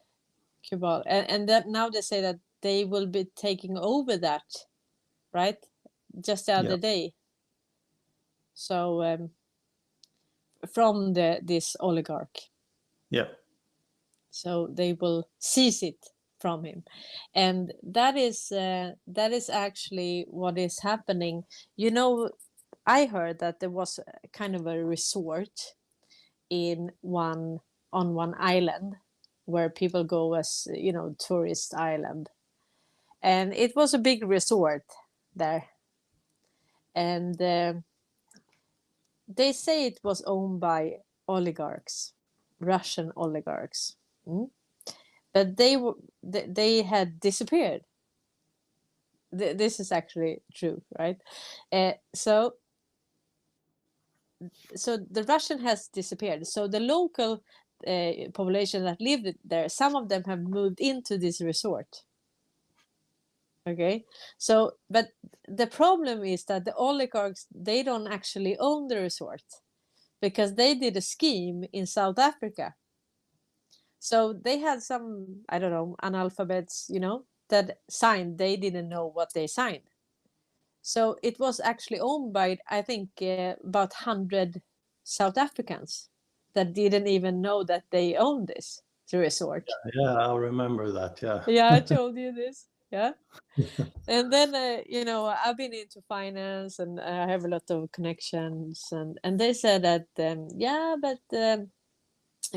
Kubal. Kubal. And that now they say that they will be taking over that, right? Just the other day. So from this oligarch. Yeah. So they will seize it from him, and that is actually what is happening. You know, I heard that there was kind of a resort on one island where people go as, you know, tourist island, and it was a big resort there, and they say it was owned by oligarchs, Russian oligarchs. But they had disappeared. This is actually true, right? So the Russian has disappeared. So the local population that lived there, some of them have moved into this resort. Okay, so but the problem is that the oligarchs, they don't actually own the resort, because they did a scheme in South Africa. So they had some, I don't know, analphabets, you know, that signed. They didn't know what they signed. So it was actually owned by, I think, about 100 South Africans that didn't even know that they owned this resort. Yeah, I remember that. Yeah. Yeah, I told you this. Yeah. And then, you know, I've been into finance, and I have a lot of connections. And they said that,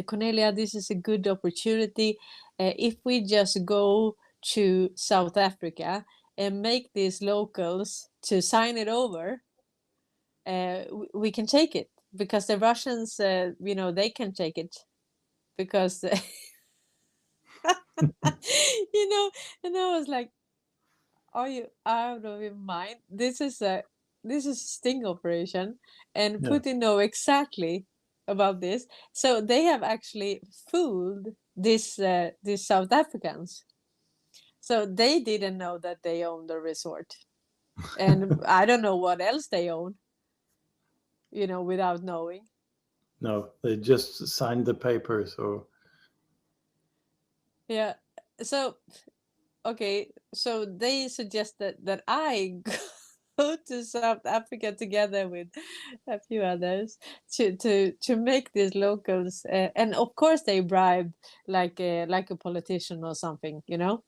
Cornelia, this is a good opportunity. If we just go to South Africa and make these locals to sign it over, we can take it, because the Russians, you know, they can take it, because you know. And I was like, are you out of your mind? This is a sting operation, and Putin know exactly about this. So they have actually fooled these South Africans. So they didn't know that they own the resort, and I don't know what else they own, you know, without knowing. No, they just signed the papers. Or Yeah. So okay, so they suggested that I go to South Africa together with a few others to make these locals, and of course they bribed like a politician or something, you know.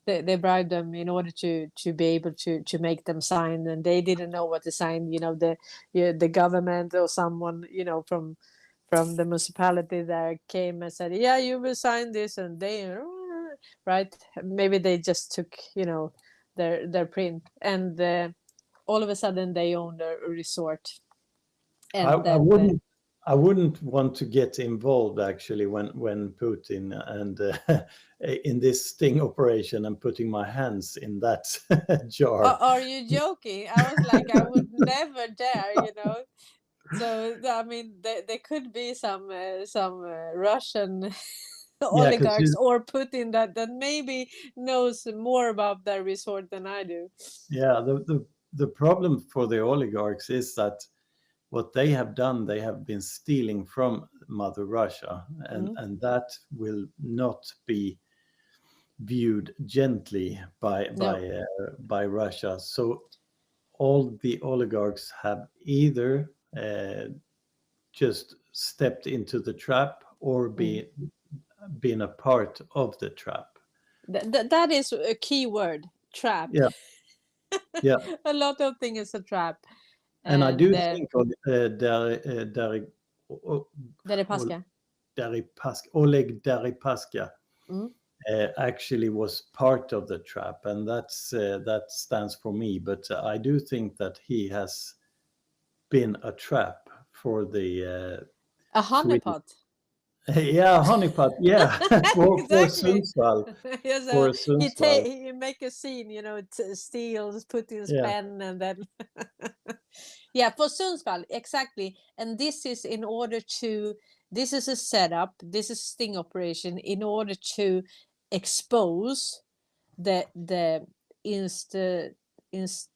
They bribed them in order to be able to make them sign, and they didn't know what to sign. You know, the government or someone, you know, from the municipality there came and said, yeah, you will sign this, and they, right, maybe they just took, you know, their print, and all of a sudden they owned a resort. And I wouldn't want to get involved actually when Putin and in this sting operation, and putting my hands in that jar. Are you joking? I was like, I would never dare, you know. So I mean, there could be some Russian oligarchs or Putin that maybe knows more about their resort than I do. Yeah, the problem for the oligarchs is that what they have done, they have been stealing from Mother Russia, and that will not be viewed gently by Russia. So all the oligarchs have either just stepped into the trap or been a part of the trap. That is a key word, trap. Yeah. Yeah. A lot of things is a trap. And I do think Oleg Deripaska actually was part of the trap, and that stands for me. But I do think that he has been a trap for the a honeypot. Yeah, honeypot. Yeah, for Sundsvall. Yeah, so he make a scene, you know, steals Putin's pen, and then Yeah, for Sundsvall, exactly. And this is in order to, this is a setup, this is sting operation in order to expose the institutionalized,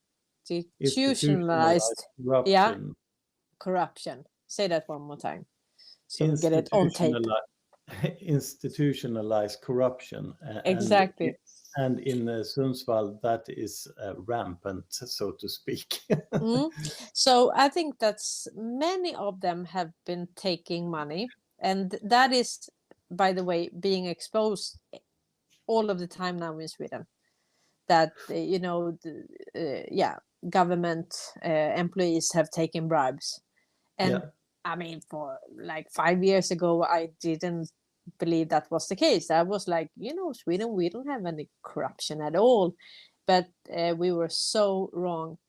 Institutionalized yeah, corruption. corruption. Say that one more time, so we get it on tape. Institutionalized corruption, Exactly. and in Sundsvall that is rampant, so to speak. So I think that's many of them have been taking money, and that is, by the way, being exposed all of the time now in Sweden. That government employees have taken bribes, and Yeah. I mean, for like 5 years ago, I didn't believe that was the case. I was like, Sweden, we don't have any corruption at all, but we were so wrong.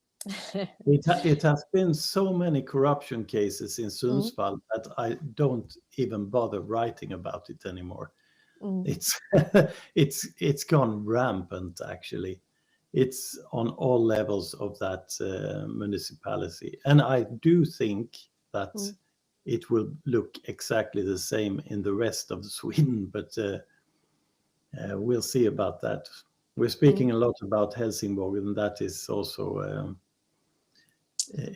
It has been so many corruption cases in Sundsvall that I don't even bother writing about it anymore. It's it's gone rampant, actually. It's on all levels of that municipality, and I do think that it will look exactly the same in the rest of Sweden, but we'll see about that. We're speaking a lot about Helsingborg, and that is also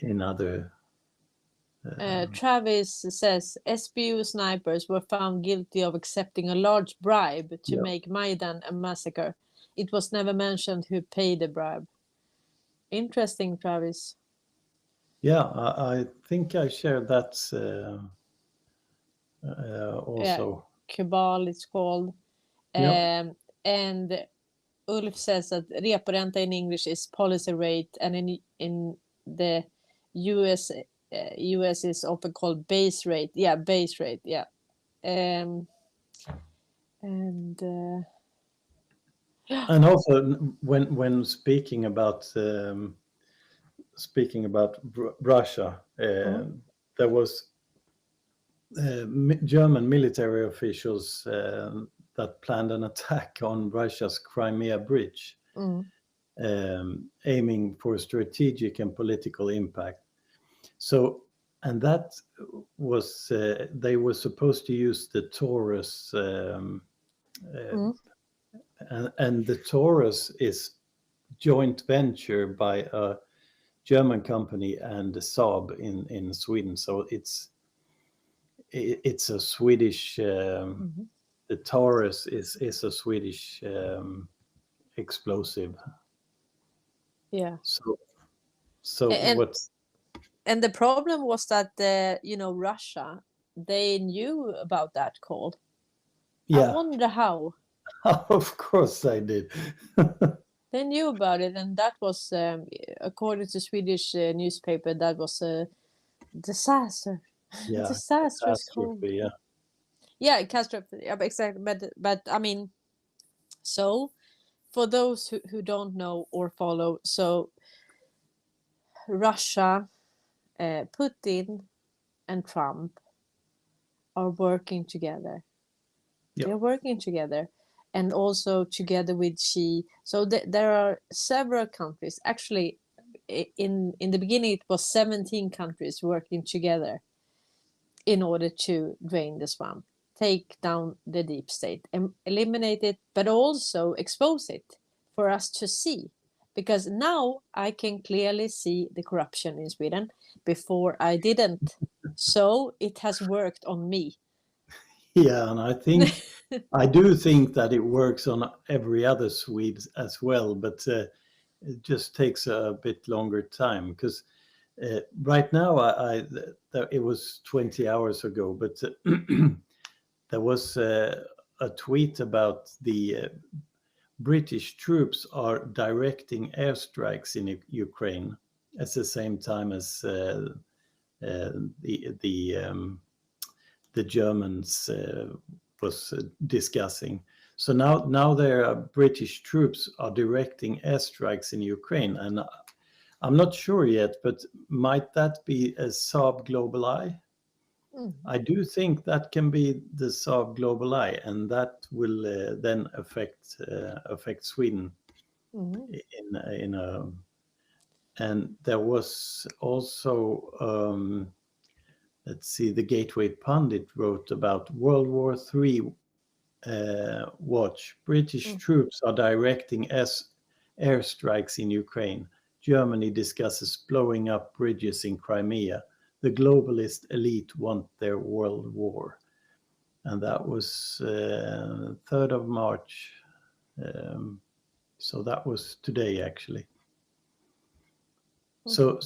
in other. Travis says SBU snipers were found guilty of accepting a large bribe to make Maidan a massacre. It was never mentioned who paid the bribe. Interesting, Travis. Yeah, I think I shared that also. Yeah, Cabal, it's called. Yeah. And Ulf says that reporenta in English is policy rate, and in the US US is often called base rate. Yeah, base rate. Yeah. And And also, when speaking about Russia, there was German military officials that planned an attack on Russia's Crimea bridge, aiming for strategic and political impact. So, and that was they were supposed to use the Taurus, and the Taurus is joint venture by a German company and Saab in Sweden. So it's a Swedish. The Taurus is a Swedish explosive. yeah. So what's. And the problem was that Russia, they knew about that call. Yeah. I wonder how. Of course I did. They knew about it, and that was, according to Swedish newspaper, that was a disaster. Yeah, Disastrous call. yeah. Yeah, catastrophe. Yeah, exactly. But I mean, so for those who don't know or follow, so Russia, Putin and Trump are working together. Yep. They're working together, and also together with Xi. So there are several countries. Actually, in the beginning, it was 17 countries working together in order to drain the swamp, take down the deep state, and eliminate it, but also expose it for us to see. Because now I can clearly see the corruption in Sweden. Before I didn't. So it has worked on me. Yeah, and I do think that it works on every other Swede as well, but it just takes a bit longer time, because right now it was 20 hours ago, but there was a tweet about the British troops are directing airstrikes in Ukraine at the same time as the Germans was discussing. So now there are British troops are directing airstrikes in Ukraine, and I'm not sure yet, but might that be a Saab Global Eye? I do think that can be the Saab Global Eye, and that will then affect Sweden in a And there was also, let's see, the Gateway Pundit wrote about World War III watch. British troops are directing airstrikes in Ukraine. Germany discusses blowing up bridges in Crimea. The globalist elite want their world war. And that was 3rd of March. So that was today, actually. So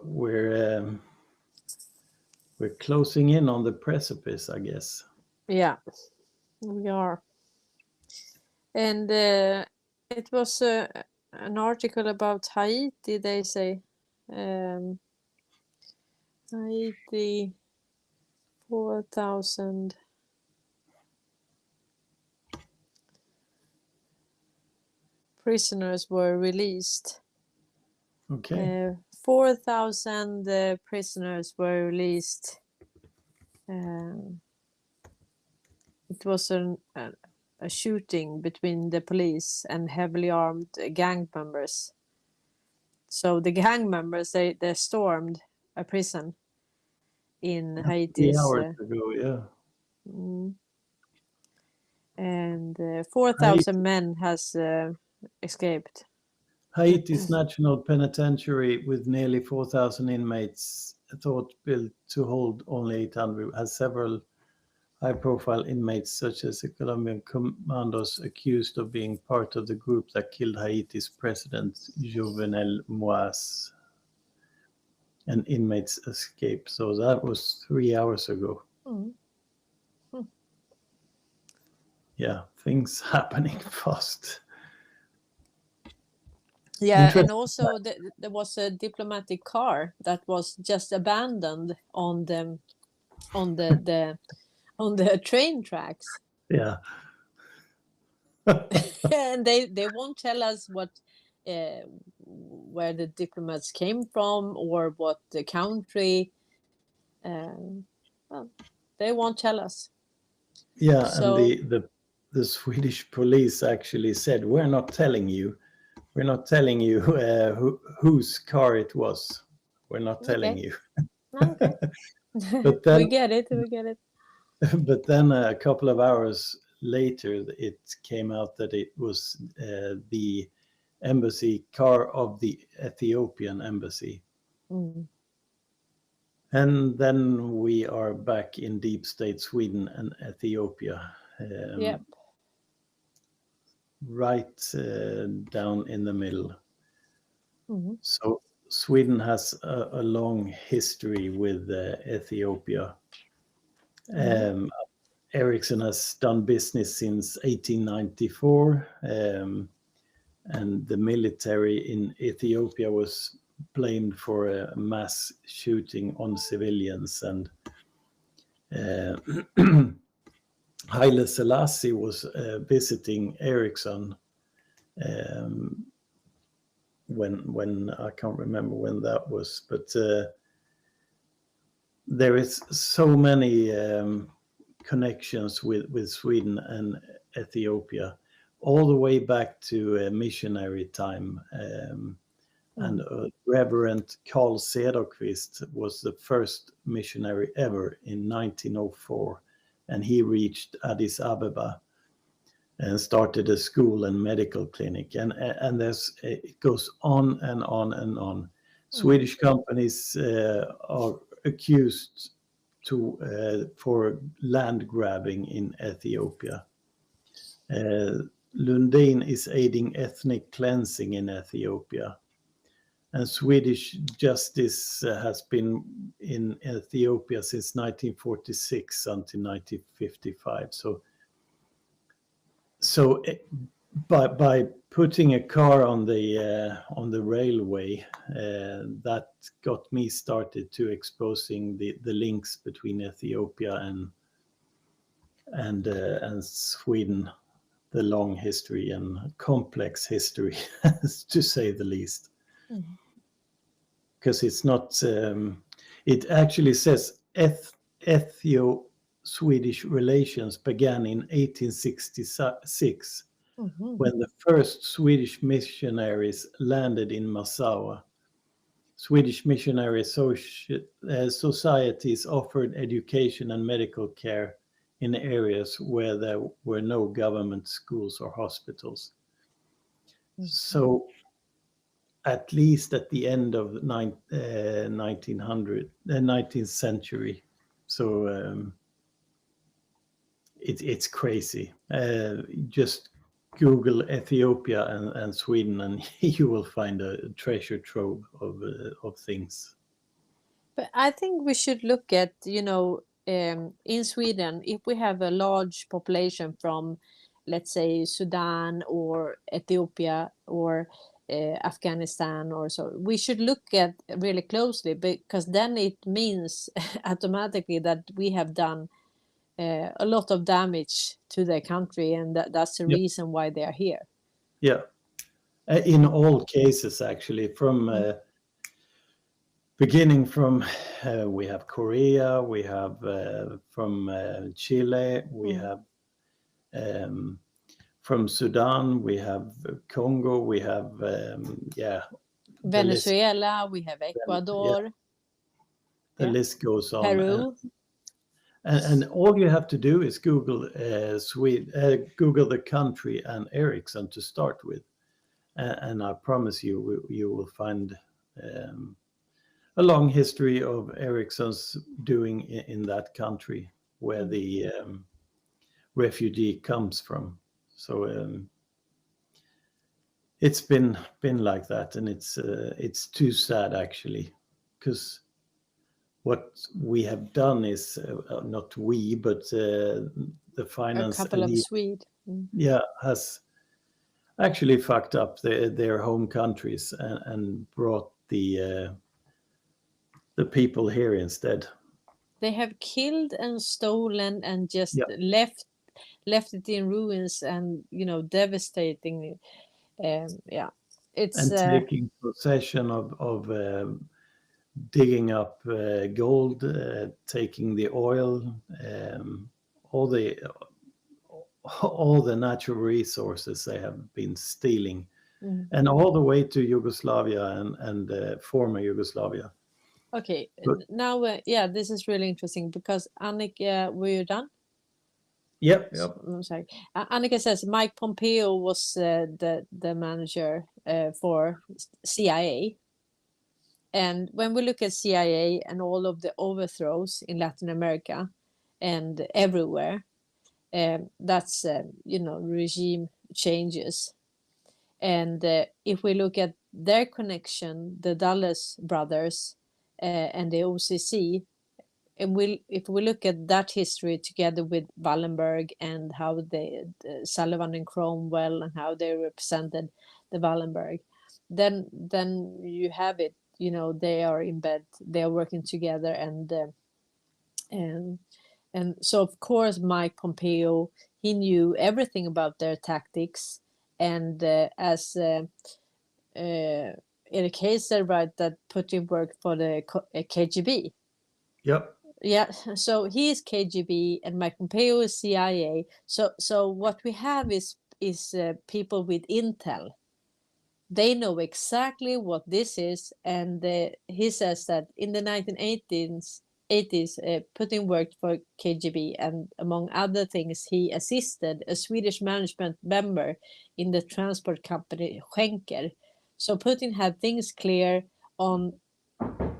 we're closing in on the precipice, I guess. Yeah, we are. And it was an article about Haiti, they say. Haiti, 4,000 prisoners were released. Okay. 4,000 prisoners were released. It was a shooting between the police and heavily armed gang members. So the gang members, they stormed a prison in Haiti. 3 hours ago, yeah. And 4,000 men has escaped. Haiti's national penitentiary, with nearly 4,000 inmates, thought built to hold only 800, has several high-profile inmates, such as the Colombian commandos accused of being part of the group that killed Haiti's president, Jovenel Moise. And inmates escaped. So that was 3 hours ago. Yeah, things happening fast. Yeah, and also there was a diplomatic car that was just abandoned on the train tracks. Yeah. And they won't tell us what where the diplomats came from or what the country. Well, they won't tell us. Yeah, so, and the Swedish police actually said, "We're not telling you. We're not telling you whose car it was. We're not telling you." Okay. But then, we get it. But then a couple of hours later, it came out that it was the embassy car of the Ethiopian embassy. And then we are back in deep state Sweden and Ethiopia. Yep. Right down in the middle. So Sweden has a long history with Ethiopia. Ericsson has done business since 1894, and the military in Ethiopia was blamed for a mass shooting on civilians, and Haile Selassie was visiting Ericsson when I can't remember when that was, but there is so many connections with Sweden and Ethiopia, all the way back to missionary time. And Reverend Carl Cederqvist was the first missionary ever in 1904, and he reached Addis Ababa and started a school and medical clinic, and it goes on and on and on. Swedish companies are accused for land grabbing in Ethiopia. Lundin is aiding ethnic cleansing in Ethiopia. And Swedish justice has been in Ethiopia since 1946 until 1955. So by putting a car on the railway, that got me started to exposing the links between Ethiopia and Sweden, the long history and complex history, to say the least. Because it's not, it actually says Ethio-Swedish relations began in 1866, when the first Swedish missionaries landed in Massawa. Swedish missionary societies offered education and medical care in areas where there were no government schools or hospitals. So at least at the end of the 19th century. So it's crazy. Just Google Ethiopia and Sweden, and you will find a treasure trove of things. But I think we should look at, in Sweden, if we have a large population from, let's say, Sudan or Ethiopia or Afghanistan or so, we should look at really closely, because then it means automatically that we have done a lot of damage to their country, and that's the reason why they are here. Yeah, in all cases, actually, from beginning from we have Korea, we have from Chile, we have from Sudan, we have Congo, we have Venezuela, we have Ecuador. The list goes on. Peru. And all you have to do is Google Google the country and Ericsson to start with, and I promise you, you will find a long history of Ericsson's doing in that country where the refugee comes from. So it's been like that, and it's too sad, actually, because what we have done is not we, but the finance a couple of Swedes, has actually fucked up their home countries and brought the people here instead. They have killed and stolen and just left it in ruins, and devastating. It's taking possession of digging up gold, taking the oil, all the natural resources they have been stealing, and all the way to Yugoslavia and former Yugoslavia. Okay, now this is really interesting, because Annika, were you done? Yep. I'm sorry. Annika says Mike Pompeo was the manager for CIA. And when we look at CIA and all of the overthrows in Latin America and everywhere, that's, regime changes. And if we look at their connection, the Dulles brothers and the OCC, and if we look at that history together with Wallenberg and how Sullivan and Cromwell and how they represented the Wallenberg, then you have it. They are in bed, they are working together, and so of course Mike Pompeo, he knew everything about their tactics, and as Erik Hayes said, right, that Putin worked for the KGB. Yep. Yeah, so he is KGB and Mike Pompeo is CIA. So what we have is people with intel. They know exactly what this is, and he says that in the 1980s, Putin worked for KGB, and among other things, he assisted a Swedish management member in the transport company Schenker. So Putin had things clear on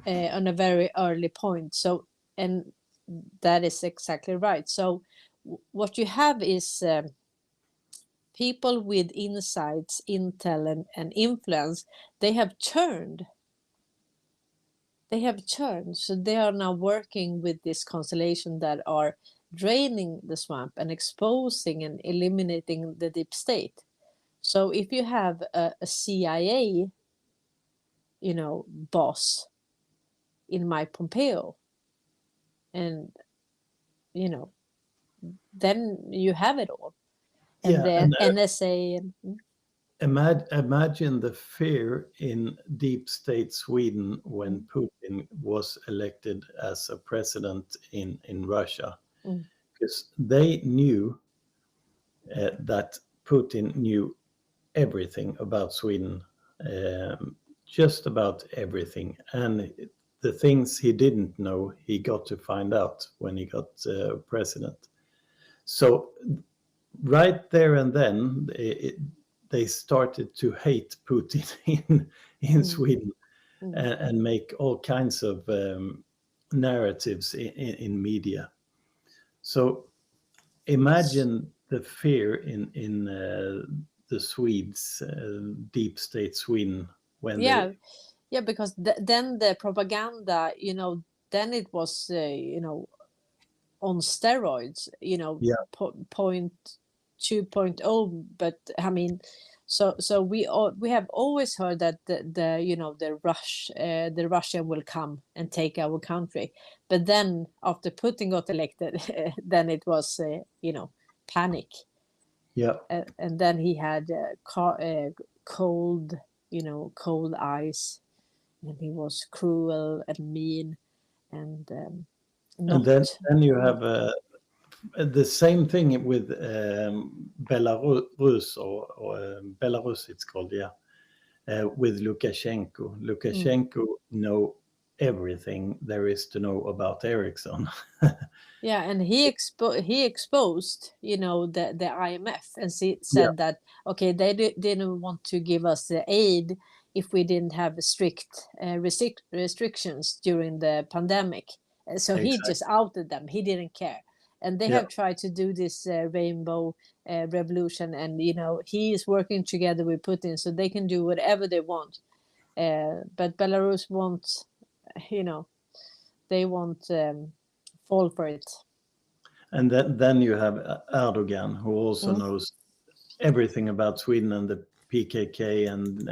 a very early point. So, and that is exactly right. So what you have is people with insights, intel, and influence. They have turned. So they are now working with this constellation that are draining the swamp and exposing and eliminating the deep state. So if you have a CIA, boss in Mike Pompeo, and then you have it all. And the NSA. Imagine the fear in deep state Sweden when Putin was elected as a president in Russia, because they knew that Putin knew everything about Sweden, just about everything. And the things he didn't know, he got to find out when he got president. So right there and then, they started to hate Putin in Sweden and make all kinds of narratives in media. So imagine the fear in the Swedes, deep state Sweden, when yeah, because then the propaganda, then it was on steroids, point 2.0. But I mean, so we have always heard that the Russian will come and take our country, but then after Putin got elected, then it was panic. Yeah. And then he had cold eyes, and he was cruel and mean, and then you have the same thing with Belarus or Belarus, it's called, with Lukashenko. Lukashenko know everything there is to know about Ericsson. Yeah, and he exposed, the IMF, and said that okay, they didn't want to give us the aid if we didn't have strict restrictions during the pandemic. So he just outed them. He didn't care, and they have tried to do this rainbow revolution, and he is working together with Putin, so they can do whatever they want. But Belarus won't, they won't fall for it. And then you have Erdogan, who also knows everything about Sweden and the PKK and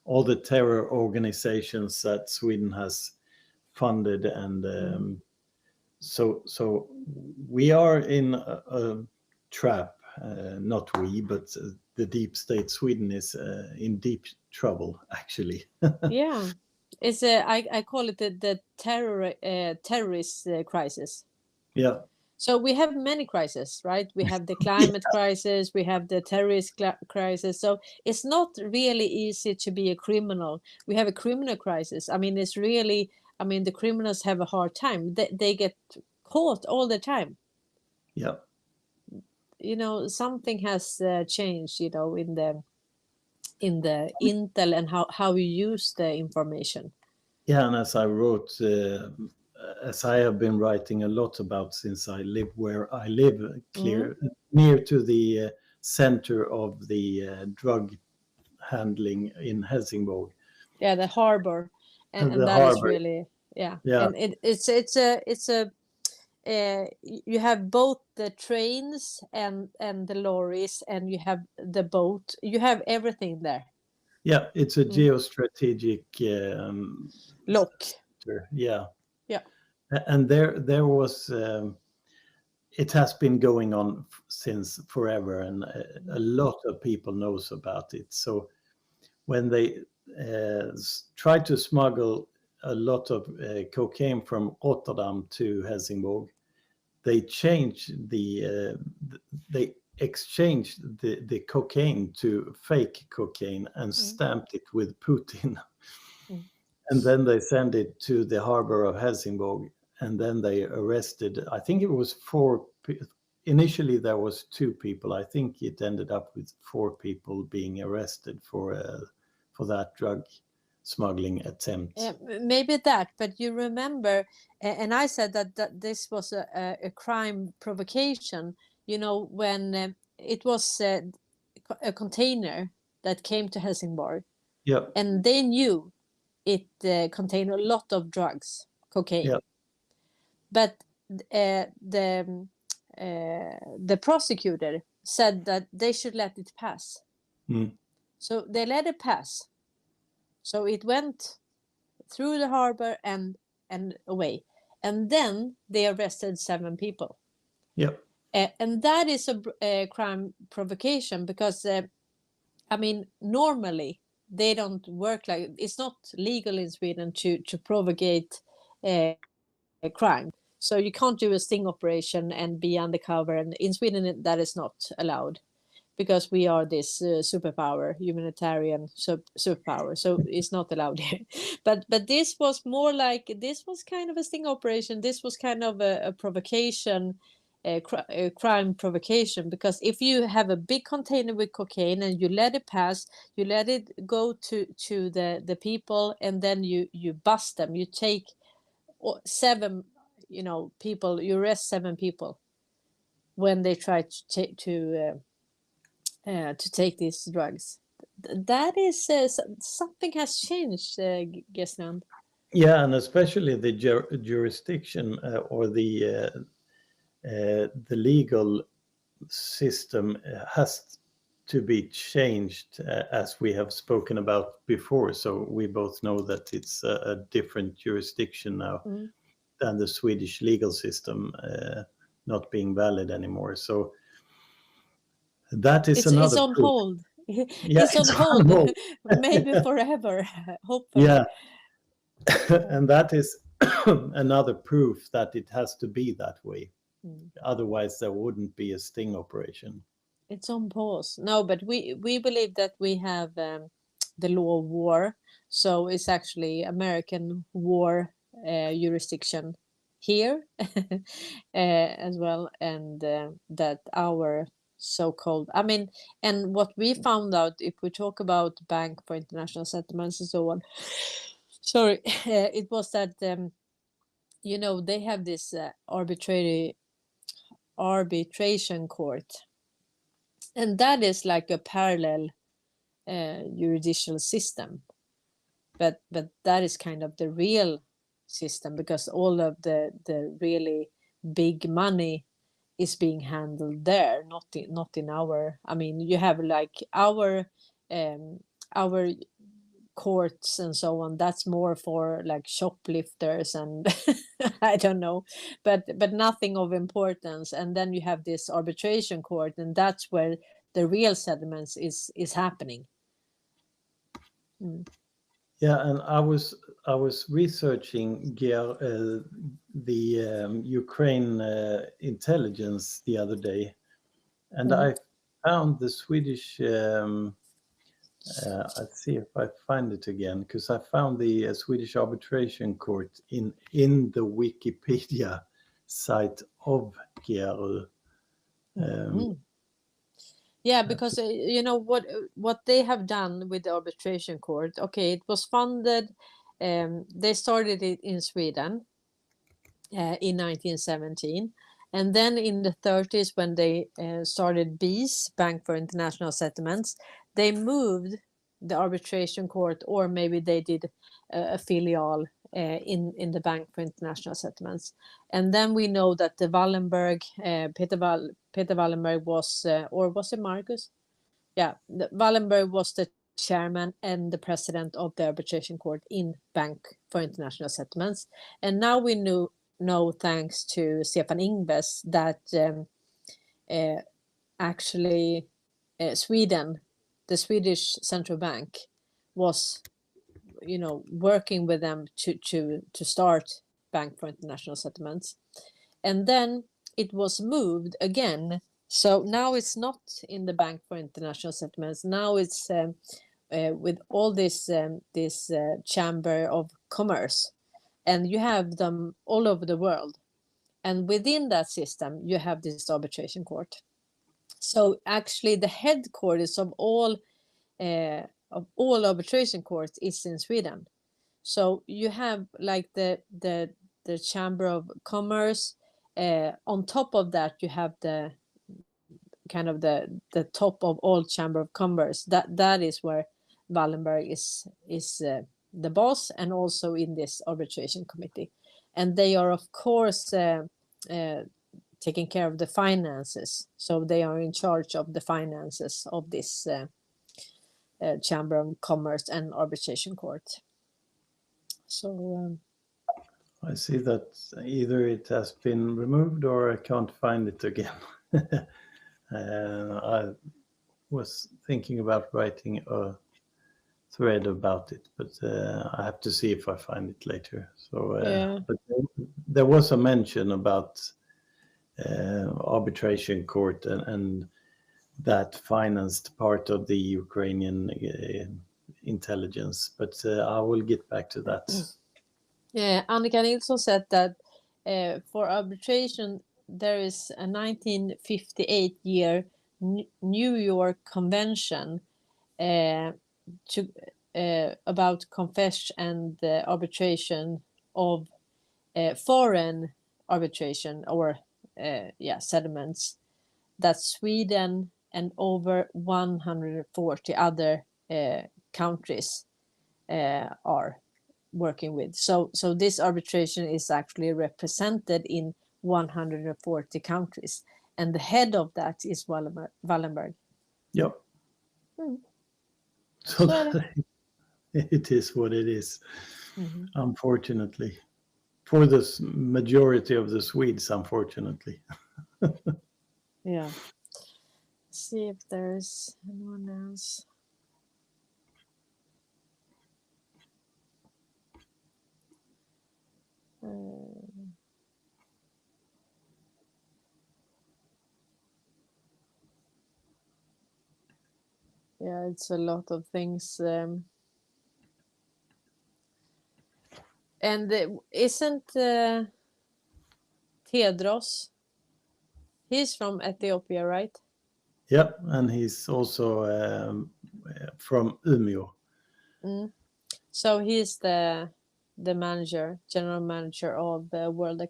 all the terror organizations that Sweden has funded. And so we are in a trap, not we, but the deep state Sweden is in deep trouble, actually. Yeah, it's I call it the terrorist crisis. Yeah. So we have many crises, right? We have the climate crisis, we have the terrorist crisis. So it's not really easy to be a criminal. We have a criminal crisis. I mean, it's really, the criminals have a hard time. They get caught all the time. Yeah. Something has changed, in the intel and how you use the information. Yeah, and as I wrote, as I have been writing a lot about since I live where I live, near to the center of the drug handling in Helsingborg. Yeah, the harbor, and that harbor is really and it's a you have both the trains and the lorries, and you have the boat. You have everything there. Yeah, it's a geostrategic lock. Yeah. Yeah. And there was it has been going on since forever, and a lot of people knows about it. So when they tried to smuggle a lot of cocaine from Rotterdam to Helsingborg, they exchanged the cocaine to fake cocaine and stamped it with Putin. And then they sent it to the harbor of Helsingborg, and then they arrested, I think it was 4. Initially there was 2 people. I think it ended up with 4 people being arrested for that drug smuggling attempt. Maybe that, but you remember, and I said that this was a crime provocation, when it was a container that came to Helsingborg. Yeah. And they knew it contained a lot of drugs, cocaine. Yeah. But the prosecutor said that they should let it pass. So they let it pass. So it went through the harbor and away. And then they arrested 7 people. Yep. And that is a crime provocation, because, normally they don't work like, it's not legal in Sweden to provocate a crime. So you can't do a sting operation and be undercover. And in Sweden, that is not allowed. because we are this superpower, humanitarian superpower, so it's not allowed here. But this was more like, this was kind of a sting operation. This was kind of a provocation, a crime provocation, because if you have a big container with cocaine and you let it pass, you let it go to the people, and then you bust them, you take 7 people, you arrest 7 people when they try to take these drugs. That is something has changed, Gesland. Yeah, and especially the jurisdiction or the legal system has to be changed, as we have spoken about before. So we both know that it's a different jurisdiction now than the Swedish legal system not being valid anymore. So that is another. It's on hold. Yeah, it's on hold. Maybe forever. Hopefully. Yeah, and that is another proof that it has to be that way. Otherwise, there wouldn't be a sting operation. It's on pause. No, but we believe that we have the law of war. So it's actually American war jurisdiction here as well, and that our so-called, I mean, and what we found out, if we talk about Bank for International Settlements and so on, sorry, it was that they have this arbitration court, and that is like a parallel judicial system, but that is kind of the real system, because all of the really big money is being handled there, not in our, I mean, you have like our courts and so on, that's more for like shoplifters and I don't know, but nothing of importance. And then you have this arbitration court, and that's where the real settlements is happening. Yeah, and I was researching the Ukraine intelligence the other day, and I found the Swedish. Let's see if I find it again, because I found the Swedish arbitration court in the Wikipedia site of GRU. Yeah, because what they have done with the arbitration court. Okay, it was funded. They started it in Sweden in 1917, and then in the 30s, when they started BIS, Bank for International Settlements, they moved the arbitration court, or maybe they did a filial in the Bank for International Settlements. And then we know that the Wallenberg, Peter Wallenberg was, or was it Marcus? Yeah, Wallenberg was the chairman and the president of the arbitration court in Bank for International Settlements. And now we know, thanks to Stefan Ingves, that actually Sweden, the Swedish central bank, was working with them to start Bank for International Settlements. And then it was moved again, so now it's not in the Bank for International Settlements. Now it's with all this chamber of commerce, and you have them all over the world, and within that system you have this arbitration court. So actually the headquarters of all arbitration courts is in Sweden. So you have like the chamber of commerce. On top of that, you have the kind of the top of all chamber of commerce. That is where Wallenberg is the boss, and also in this arbitration committee. And they are of course taking care of the finances. So they are in charge of the finances of this chamber of commerce and arbitration court. So I see that either it has been removed or I can't find it again. I was thinking about writing a thread about it, but I have to see if I find it later. So, but there was a mention about arbitration court, and that financed part of the Ukrainian intelligence. But I will get back to that. Yeah, Annika Nilsson said that for arbitration, there is a 1958 year New York Convention about confession and arbitration of foreign arbitration or settlements that Sweden and over 140 other countries are working with. So this arbitration is actually represented in 140 countries, and the head of that is Wallenberg. Yep. So it is what it is, unfortunately. For the majority of the Swedes, unfortunately. Yeah. See if there's anyone else. Yeah, it's a lot of things. And isn't Tedros? He's from Ethiopia, right? Yep, and he's also from Umeå. So he's the manager, general manager of the World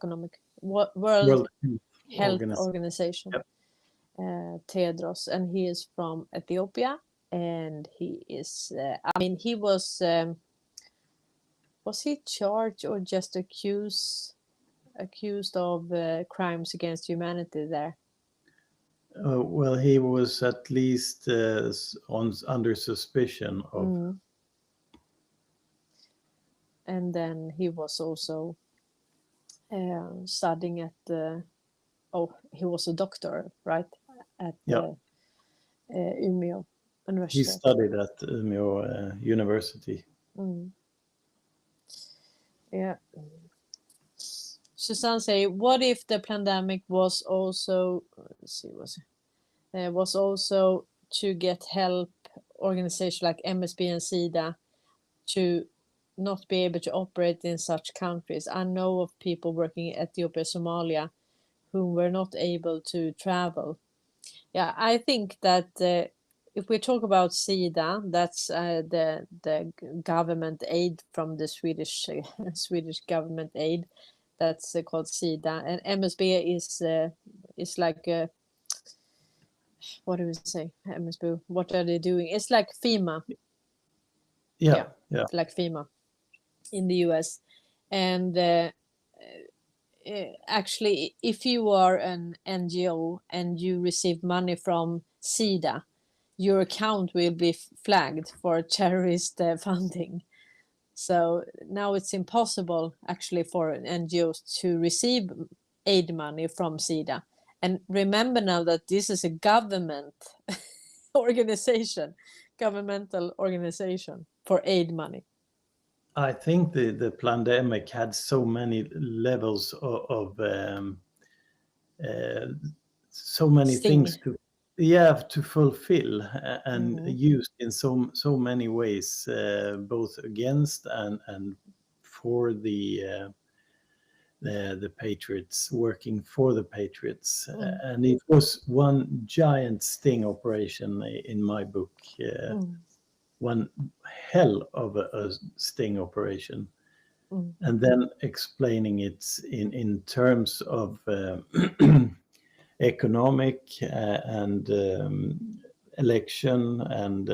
Health Organization. Yep. Tedros, and he is from Ethiopia, and he is. He was he charged or just accused of crimes against humanity there? Well, he was at least under suspicion of. And then he was also studying at he was a doctor, right? At Umeå University. He studied at Umeå University. Yeah. Susanne say, what if the pandemic was also, was also to get help organizations like MSB and SIDA to not be able to operate in such countries? I know of people working in Ethiopia, Somalia, who were not able to travel. Yeah, I think that if we talk about SIDA, that's the government aid from the Swedish government aid. That's called SIDA, and MSB is like what do we say? MSB. What are they doing? It's like FEMA. Yeah. Like FEMA in the US, and actually, if you are an NGO and you receive money from SIDA, your account will be flagged for terrorist funding. So now it's impossible actually for NGOs to receive aid money from SIDA. And remember now that this is a government governmental organization for aid money. I think the pandemic had so many levels of so many things to fulfill and used in so many ways, both against and for the patriots, working for the patriots. And it was one giant sting operation in my book, one hell of a sting operation. And then explaining it in terms of economic and election and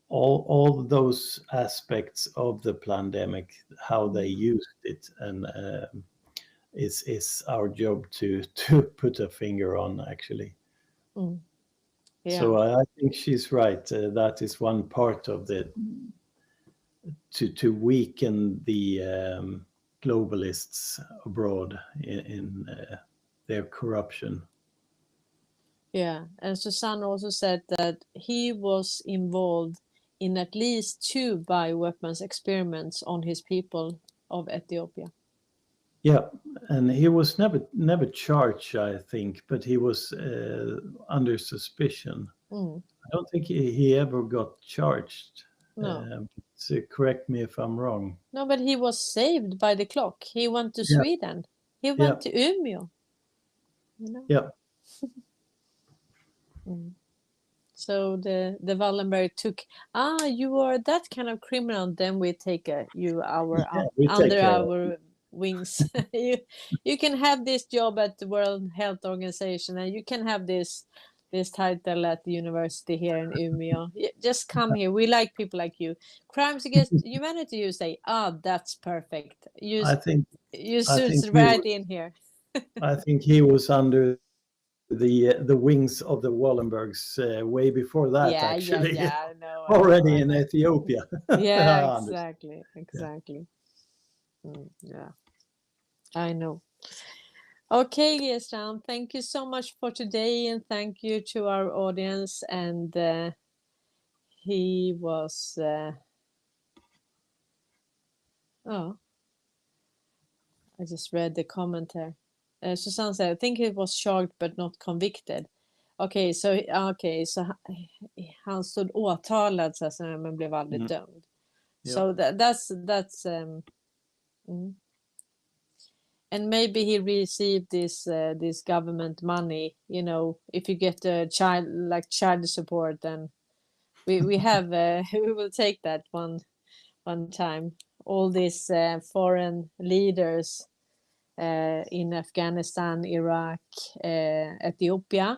all those aspects of the pandemic, how they used it, and is our job to put a finger on, actually. Yeah. So I think she's right. That is one part of the to weaken the globalists abroad in their corruption. Yeah, and Susanne also said that he was involved in at least 2 bioweapons experiments on his people of Ethiopia. Yeah, and he was never charged, I think, but he was under suspicion. I don't think he ever got charged. No. So correct me if I'm wrong. No, but he was saved by the clock. He went to Yeah, Sweden. He yeah, went to Umeå. You know? yeah. So the Wallenberg took, you are that kind of criminal, then we take you Yeah, we take under care of our wings. You can have this job at the World Health Organization, and you can have this title at the university here in Umeå. Just come here. We like people like you. Crimes against humanity, you say, that's perfect. You I think suits he right was, in here. I think he was under the wings of the Wallenbergs way before that, actually. I know. Already in Ethiopia. Yeah, I understand. exactly. Yeah, I know. Okay, Strand, thank you so much for today, and thank you to our audience. And he was, I just read the comment here. Susanne said, I think he was charged but not convicted. Okej, så han stod åtalad så här, men blev aldrig dömd. Yeah. So that's and maybe he received this government money. You know, if you get a child support, then we have we will take that one time. All these foreign leaders in Afghanistan, Iraq, Ethiopia.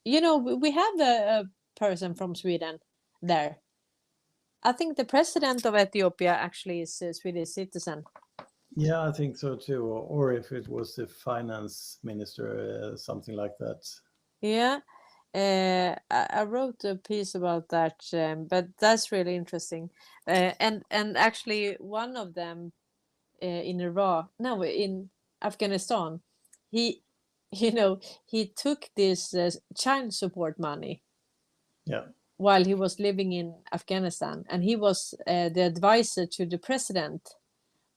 You know, we have a person from Sweden there. I think the president of Ethiopia actually is a Swedish citizen. Yeah, I think so too. Or if it was the finance minister, something like that. Yeah, I wrote a piece about that, but that's really interesting. And actually, one of them in Iraq, no, in Afghanistan, he, he took this child support money. Yeah. While he was living in Afghanistan, and he was the advisor to the president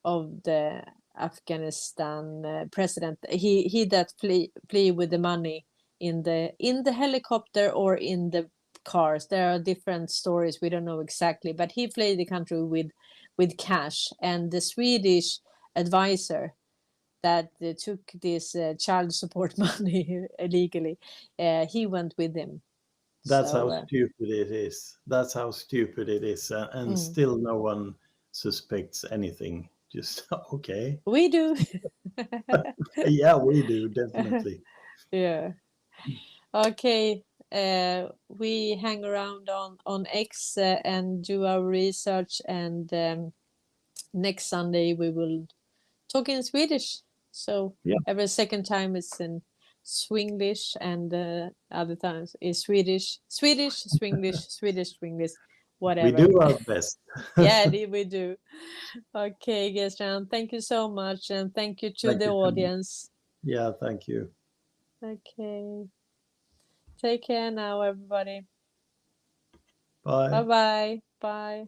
of the Afghanistan president. He that flee with the money in the helicopter or in the cars. There are different stories. We don't know exactly, but he fled the country with cash, and the Swedish advisor that took this child support money illegally, he went with him. That's So, how stupid it is. That's how stupid it is. And still no one suspects anything. Just, okay. we do. Yeah, we do, definitely. Yeah. Okay. We hang around on X and do our research, and next Sunday we will talk in Swedish. So every second time it's in Swinglish, and other times is Swedish, Swinglish, Swedish, Swinglish, whatever. We do our best. Yeah, we do. Okay, Gerstrand, thank you so much, and thank you to the audience. Yeah, thank you. Okay. Take care now, everybody. Bye. Bye-bye. Bye.